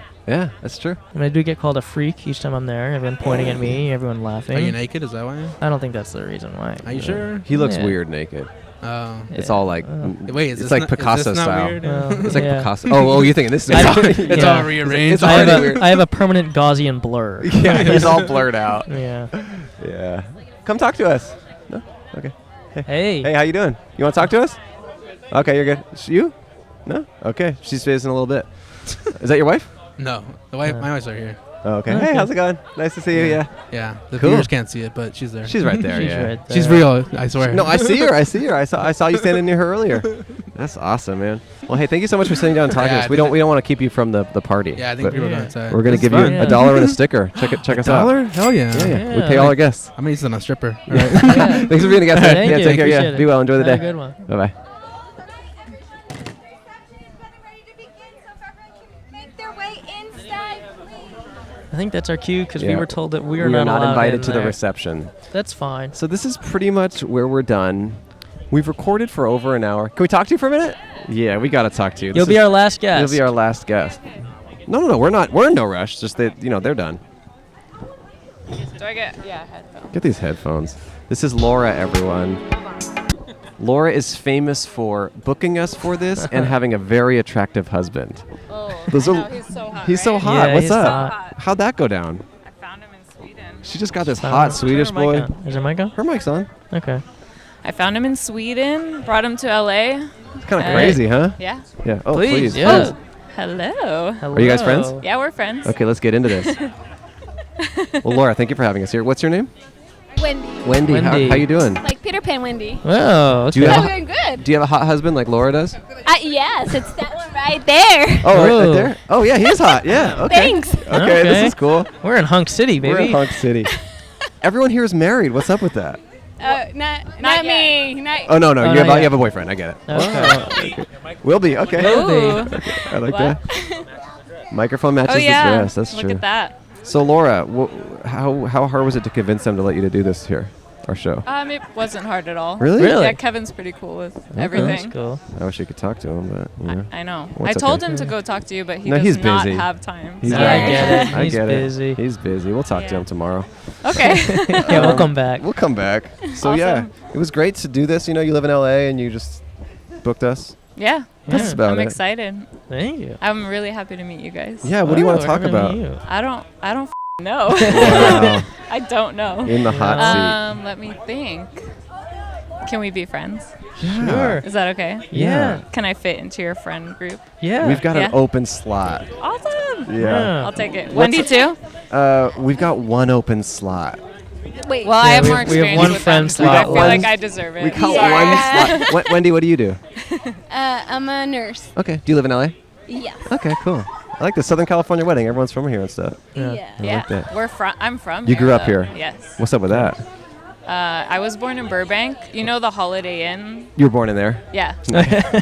that's true. And I do get called a freak each time I'm there. Everyone pointing at me, everyone laughing. Are you naked? Is that why? I don't think that's the reason why. Are you sure? He looks Yeah. weird naked. Oh. It's all like Wait, is it's this like not, Picasso is this not style. weird? It's like Yeah. Picasso. Oh, you're thinking this is It's Yeah. all rearranged. It's I already weird. have a permanent Gaussian blur. Yeah, he's all blurred out. Yeah. Yeah. Come talk to us. No? Okay. Hey. Hey, how you doing? You want to talk to us? Okay, you're good. You? No? Okay. She's facing a little bit. Is that your wife? No. My wife's right here. Oh, okay. Hey, how's it going? Nice to see you. Yeah. Yeah. The Cool. viewers can't see it, but she's there. She's right there. She's yeah. right there. She's real, I swear. No, I see her. I saw you standing near her earlier. That's awesome, man. Well, hey, thank you so much for sitting down and talking to Yeah, us. We don't want to keep you from the party. Yeah, I think but people Yeah. don't say. we're gonna This give is you fun. Yeah. $1 and a sticker. Check us out. $1? Hell yeah. Yeah. We Yeah. pay all our guests. I'm gonna use it on a stripper. All right. Yeah. Thanks for being a guest. man. Thank Yeah, you. take care. Yeah, Appreciate it. be well. Enjoy the Have a day. good one. Bye bye. I think that's our cue because we Yeah. were told that we are We are not not allowed invited in to the there. reception. That's fine. So this is pretty much where we're done. We've recorded for over an hour. Can we talk to you for a minute? Yeah, we gotta talk to you. You'll This be is- our last guest. You'll be our last guest. No, we're not. We're in no rush. Just that they're done. Do I get headphones? Get these headphones. This is Laura, everyone. Laura is famous for booking us for this and having a very attractive husband. Oh, Those I are- know, he's so hot. He's so right? hot. Yeah, What's he's up? hot. How'd that go down? I found him in Sweden. She just got this Turn hot her Swedish mic boy. on. Is her mic on? Her mic's on. Okay. I found him in Sweden. Brought him to LA. It's kind of Hey. crazy, huh? Yeah. Yeah. Oh, Please, please. yeah. Hello. Are you guys friends? Hello. Yeah, we're friends. Okay, let's get into this. Well, Laura, thank you for having us here. What's your name? Wendy. Wendy. Wendy. How you doing? Like Peter Pan Wendy. Oh, Do you okay. have I'm a, doing good. do you have a hot husband like Laura does? Yes, it's that one right there. Oh, right Oh. there. Oh, yeah, he is hot. Yeah. Okay. Thanks. Okay, this is cool. We're in Hunk City, baby. We're in Hunk City. Everyone here is married. What's up with that? Not me. Not Oh no, Oh, you not have yet. a boyfriend. I get it. Okay. Will be okay. Will be. Ooh. I like What? that. Microphone matches Oh yeah. the dress. That's Look true. at that. So Laura, how hard was it to convince them to let you to do this here? our show? It wasn't hard at all. Really? Really? Yeah, Kevin's pretty cool with everything. That's cool. I wish you could talk to him, but you know. I know. Well, I it's told okay. him to go talk to you, but he No, does he's not busy. have time. He's so- I get it. I He's get busy. it. He's busy. We'll talk to Yeah. him tomorrow. Okay. Yeah, we'll come back. We'll come back. So yeah, Awesome. it was great to do this. You know, you live in LA and you just booked us. Yeah. That's about I'm it. excited. Thank you. I'm really happy to meet you guys. Yeah. What do you want to Oh, talk we're having about? you. I don't know. Wow. I don't know. In the hot seat. Let me think. Can we be friends? Sure. Is that okay? Yeah. Can I fit into your friend group? Yeah. We've got Yeah. an open slot. Awesome. Yeah. I'll take it. Wendy too? We've got one open slot. Wait. Well, I have we more have- we have experience one with friend them, so slot. I feel One- like I deserve it. We got Yeah. one slot. Wendy, what do you do? I'm a nurse. Okay. Do you live in LA? Yeah. Okay, cool. I like the Southern California wedding. Everyone's from here and stuff. Yeah. I Yeah, like that. we're from. I'm from. You here, grew up though. here? Yes. What's up with that? I was born in Burbank. You know the Holiday Inn? You were born in there? Yeah.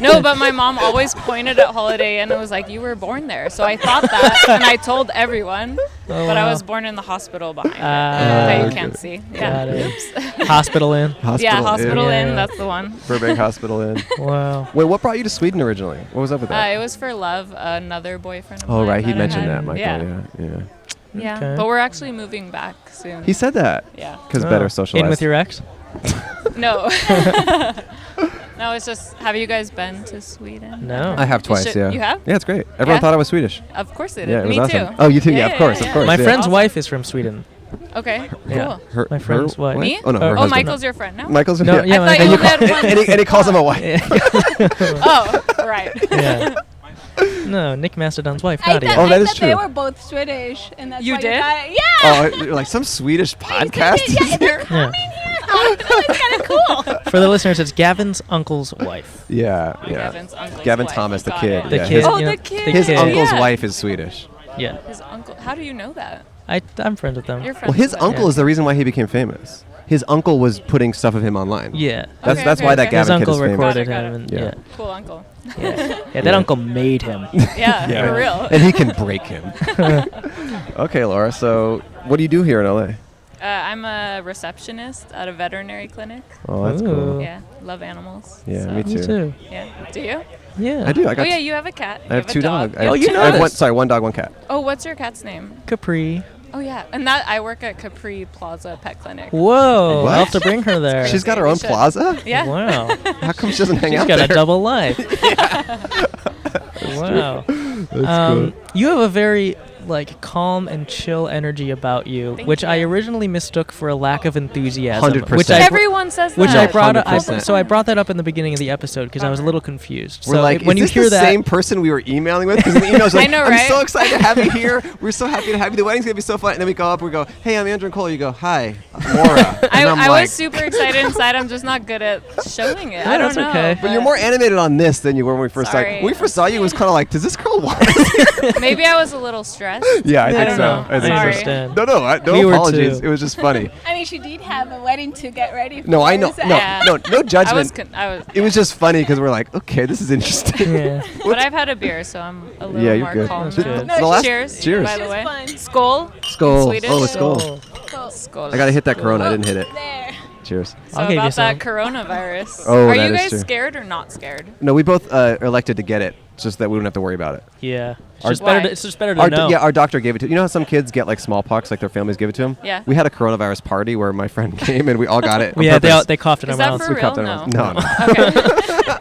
No, but my mom always pointed at Holiday Inn and was like, "You were born there." So I thought that, and I told everyone. But I wow. was born in the hospital behind it Ah, that you okay. can't see. Got Yeah. it. Oops. Hospital Inn. Yeah, Hospital Inn. Inn. Yeah. That's the one. Burbank Hospital Inn. Wow. Wait, what brought you to Sweden originally? What was up with that? It was for love. Another boyfriend. Of Oh, mine right. He that I mentioned had. that, Michael. Yeah. Yeah. Okay. But we're actually moving back soon. He said that. Yeah. Because Oh. better socialized. In with your ex? No. No, it's just. Have you guys been to Sweden? No. I have twice, should- yeah. You have? Yeah, it's great. Everyone Yeah? thought I was Swedish. Of course they did. Yeah, it was Me awesome. too. Oh, you too? Yeah, of course, of course. My yeah. friend's Awesome. wife is from Sweden. Okay. Yeah. Cool. My friend's wife. Me? Oh, no, her Oh, husband. Michael's your friend now? Michael's No, yeah, I thought and, you you only had one. and he calls him a wife. Oh, right. Yeah. No, Nick Mastodon's wife, I Nadia. thought, Oh, that I is thought they true. were both Swedish, and that's You why did? got it. Yeah. Oh, you're like some Swedish podcast? Yeah, they're Yeah. coming here. It's kind of cool. For the listeners, it's Gavin's uncle's wife. Yeah. Gavin's uncle's Gavin wife. Thomas, the Got kid. it. The Yeah, kid. Oh, you know, the kid. His kid. uncle's Yeah. wife is Swedish. Yeah. His uncle. How do you know that? I'm friends with them. You're friends Well, his with them. uncle is the reason why he became famous. His uncle was putting stuff of him online. Yeah. That's Okay, why that okay. His Gavin kid uncle is famous. recorded Got it, him. got And, it. yeah. Cool uncle. Yeah. Yeah, that uncle made him. Yeah, Yeah. for real. And he can break him. Okay, Laura. So, what do you do here in LA? I'm a receptionist at a veterinary clinic. Oh, that's Ooh. cool. Yeah, love animals. Yeah, so. me Me too. too. Yeah. Do you? Yeah. I do. I Oh got. yeah, you have a cat. I have two dogs. dog. Oh, you know I have one, this. sorry, one dog, one cat. Oh, what's your cat's name? Capri. Oh yeah, and that I work at Capri Plaza Pet Clinic. Whoa. What? I'll have to bring her there. She's got her We own should. plaza. Yeah. Wow. How come she doesn't hang She's out got there? a double life. Wow. You have a very calm and chill energy about you, Thank which I you. originally mistook for a lack of enthusiasm. 100%. Which I Everyone says that. which I brought up. 100%. So I brought that up in the beginning of the episode because I was a little confused. We're so like, when is you this hear the that, same person we were emailing with? Because in the email, like, I know, I'm right? so excited to have you here. We're so happy to have you. The wedding's gonna be so fun. And then we go up, we go, hey, I'm Andrew and Cole. You go, hi, I'm Laura. And I'm I like, was super excited inside. I'm just not good at showing it. Yeah, I don't that's know. okay. but you're more animated on this than you were when we first saw you. Sorry. When we first saw you, it was kind of like, does this girl want us? Maybe I was a little stressed. Yeah, I I think don't so. know. I think Sorry. so. understand. No, no We were apologies. too. It was just funny. I mean, she did have a wedding to get ready for. No, I know. so- No, Yeah. no judgment. I was. It was just funny because we're like, okay, this is interesting. Yeah. But I've had a beer, so I'm a little Yeah, you're more good. calm. That's now. good. No, The last- Cheers. cheers. By the It's way. fun. Skål. Skull. Swedish. Oh, a skull. Cool. Skål. I gotta hit that Corona. I didn't hit it. There. Cheers. So I'll give you about that some. coronavirus. Oh, Are that you is guys true. scared or not scared? No, we both are elected to get it, just that we don't have to worry about it. Yeah. It's Our- just better. Why? It's just better to Our know. yeah, our doctor gave it to. You know how some kids get like smallpox, like their families give it to them. Yeah. We had a coronavirus party where my friend came and we all got it. on Yeah, purpose. they coughed in Is our that mouths. for We coughed real? in our No. mouths. No, no. Okay.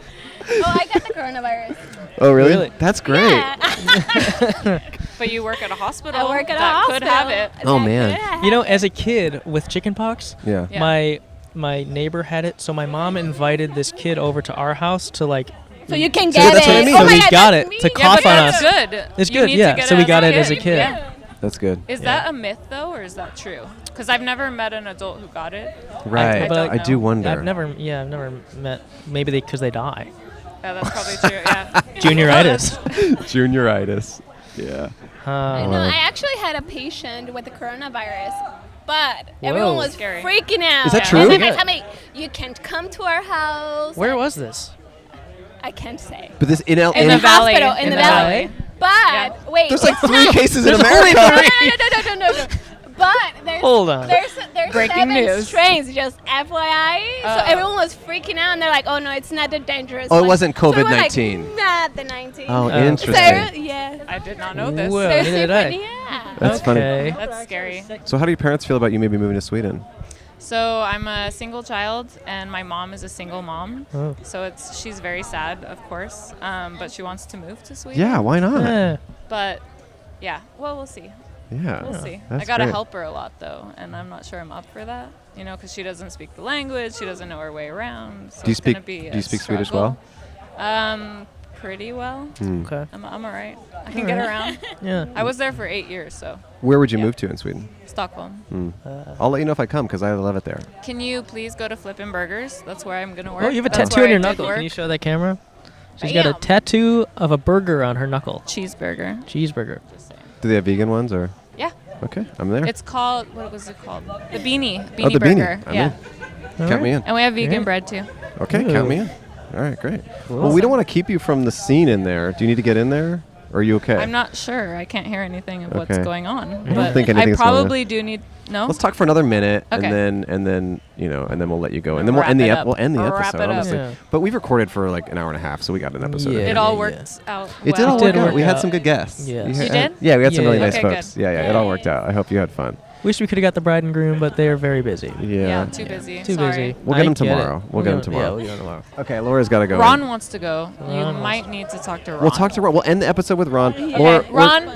Oh, I got the coronavirus. Oh, really? Really? That's great. Yeah. But you work at a hospital. I work at a that hospital. could have it. Oh, That man. could have You know, it. as a kid with chickenpox, Yeah. Yeah. my neighbor had it, so my mom invited this kid over to our house to So you can So get that's it. what I mean. Oh So my we God, got that's it me. to Yeah, cough but on that's us. good. It's You good, need to yeah. get So we got as it as a kid. Yeah. That's good. Is that a myth though, or is that true? Because I've never met an adult who got it. Right. don't I do know. wonder. I've never met. Maybe because they die. Yeah, that's probably true. Yeah. Junioritis. Junioritis. Yeah. I know. I actually had a patient with the coronavirus, but everyone was Scary. freaking out. Is that And true? then I tell me, you can't come to our house. Where was this? I can't say. But this in In the valley. Hospital, in the valley. But wait, There's like it's 3 not- cases in There's America. no. But there's Hold on. There's Breaking 7 news. strains, just FYI. So Oh. everyone was freaking out, and they're like, "Oh no, it's not the dangerous." Oh, it one." wasn't So we're like, COVID-19. not the 19. Oh, Oh. interesting. So, yeah. I did not know this. Whoa, They're neither did super, I. yeah. That's funny. Okay. That's scary. So how do your parents feel about you maybe moving to Sweden? So I'm a single child, and my mom is a single mom. Oh. So she's very sad, of course, but she wants to move to Sweden. Yeah, why not? Yeah. But yeah, well, we'll see. Yeah. We'll see. That's I gotta great. help her a lot though, and I'm not sure I'm up for that. Because she doesn't speak the language, she doesn't know her way around. So Do you it's gonna speak be Do you a speak Swedish struggle. well? Pretty well. Okay. I'm all right. I can get around. Yeah. I was there for 8 years, so Where would you move to in Sweden? Stockholm. I'll let you know if I come because I love it there. Can you please go to Flippin' Burgers? That's where I'm gonna work. Oh, you have a That's tattoo where on your I did knuckle. work. Can you show that camera? She's got a Bam. tattoo of a burger on her knuckle. Cheeseburger. Cheeseburger. Just saying. Do they have vegan ones or? Yeah. Okay, I'm there. It's called, what was it called? The Beanie. Oh, the Burger. beanie. I'm Yeah. in. Count me in. And we have vegan Yeah. bread too. Okay, Ooh. count me in. All right, great. Well, we don't want to keep you from the scene in there. Do you need to get in there? Or are you okay? I'm not sure. I can't hear anything of what's Okay. going on. I don't But think I anything's going on. probably do need. No. Let's talk for another minute, Okay. and then we'll let you go, and then we'll Wrap end the it up. we'll end the Wrap episode. it up. Honestly, Yeah. but we've recorded for like an hour and a half, so we got an episode. Yeah. in. It all Yeah. worked out. It did well. all It work did out. work We had out. some good guests. Yes. You did? Yeah, we had some Yeah, really yeah. nice Okay, folks. good. Yeah, it all worked out. I hope you had fun. Wish we could have got the bride and groom, but they're very busy. Yeah, too busy. Too Sorry. busy. We'll get I them get it. tomorrow. We'll get them Yeah, tomorrow. we'll get them tomorrow. Okay, Laura's got to go. Ron wants to go. Ron You wants might need to talk to Ron. We'll talk to Ron. We'll end the episode with Ron. Okay, Laura, Ron.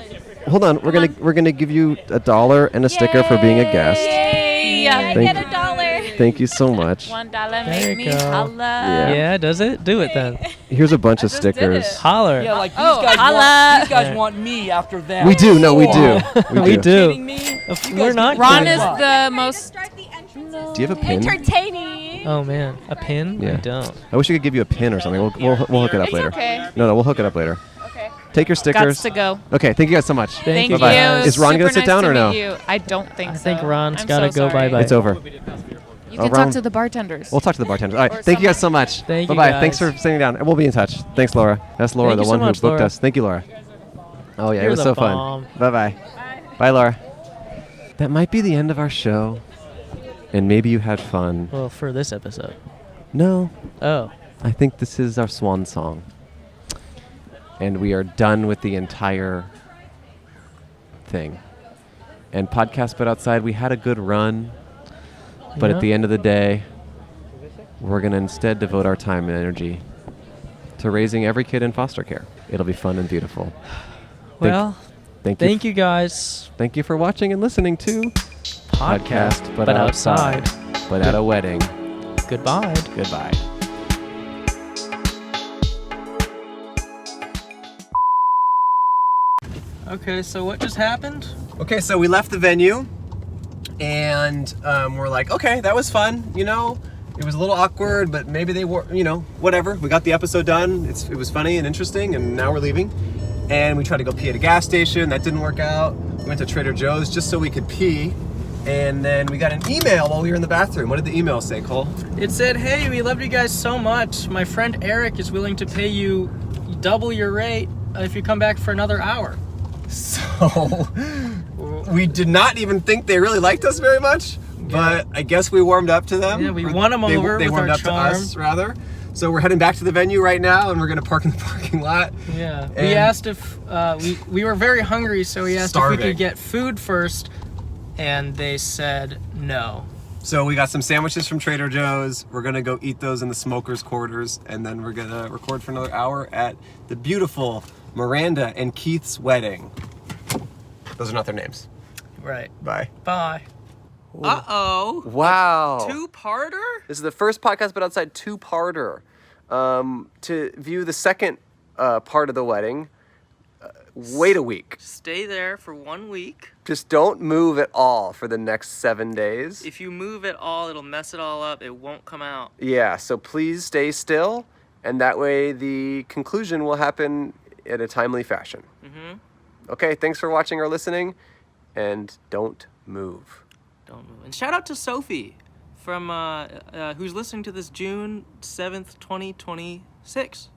hold on. We're gonna give you $1 and a sticker for being a guest. Yay! I Thank get $1. Thank you so much. $1 There make you me go. holla. Yeah. Yeah, does it? Do it then. Here's a bunch of just did stickers. it. Holler. Yeah, like Oh, these guys holla. want, these guys want me after that. We do. No, we do. We do. Kidding me? We're not Ron kidding. is the most. Start the entrance. Do you have a pin? Entertaining. Oh man, a pin? Yeah. I don't. I wish we could give you a pin or something. We'll hook it up It's later. okay. No, we'll hook it up later. Okay. Take your stickers. Gots to go. Okay, thank you guys so much. Thank you. you. Bye-bye. Is Ron Super gonna sit nice down to or no? meet you. I don't think I so. think Ron's I'm gotta so go sorry. bye-bye. It's over. You Oh, can Ron. talk to the bartenders. We'll talk to the bartenders. All right. Or Thank you guys so someone. much. Thank you, Bye-bye. guys. Thanks for sitting down. And we'll be in touch. Thanks, Laura. That's Laura, Thank the you so one who much, booked Laura. us. Thank you, Laura. Oh, yeah, You're it was the so bomb. fun. Bye-bye. Bye, Laura. That might be the end of our show. And maybe you had fun. Well, for this episode. No. Oh. I think this is our swan song. And we are done with the entire thing. And Podcast But Outside, we had a good run. But Yeah. at the end of the day, we're going to instead devote our time and energy to raising every kid in foster care. It'll be fun and beautiful. Well, Thank you thank you guys. Thank you for watching and listening to Podcast But Outside. But at a wedding. Goodbye. Goodbye. Okay, so what just happened? Okay, so we left the venue, and we're like, okay, that was fun. You know, it was a little awkward, but maybe they were, you know, whatever. We got the episode done. It was funny and interesting, and now we're leaving. And we tried to go pee at a gas station. That didn't work out. We went to Trader Joe's just so we could pee. And then we got an email while we were in the bathroom. What did the email say, Cole? It said, hey, we love you guys so much. My friend Eric is willing to pay you double your rate if you come back for another hour. So we did not even think they really liked us very much, but I guess we warmed up to them. Yeah, we won them over They with warmed our up charm. to us, rather. So we're heading back to the venue right now, and we're going to park in the parking lot. Yeah. We And- asked if, we were very hungry, so we asked if we Starving. could get food first, and they said no. So we got some sandwiches from Trader Joe's. We're going to go eat those in the smoker's quarters, and then we're going to record for another hour at the beautiful Miranda and Keith's wedding. Those are not their names. Right. Bye. Bye. Uh-oh. Wow. Two-parter? This is the first Podcast But Outside two-parter. To view the second part of the wedding, wait a week. Stay there for 1 week. Just don't move at all for the next 7 days. If you move at all, it'll mess it all up. It won't come out. Yeah, so please stay still, and that way the conclusion will happen in a timely fashion. Mm-hmm. Okay, thanks for watching or listening, and don't move. Don't move. And shout out to Sophie from who's listening to this June 7th, 2026.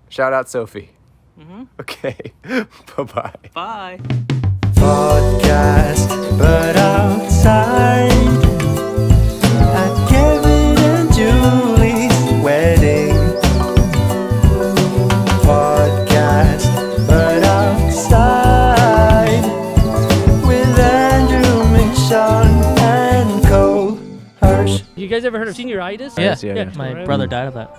Shout out Sophie. Mm-hmm. Okay, bye-bye. Bye. podcast, but outside at Kevin and Julie's wedding. Podcast, but outside with Andrew, McShawn, and Cole Hirsch. You guys ever heard of senioritis? Yeah, Yeah. my right. brother died of that.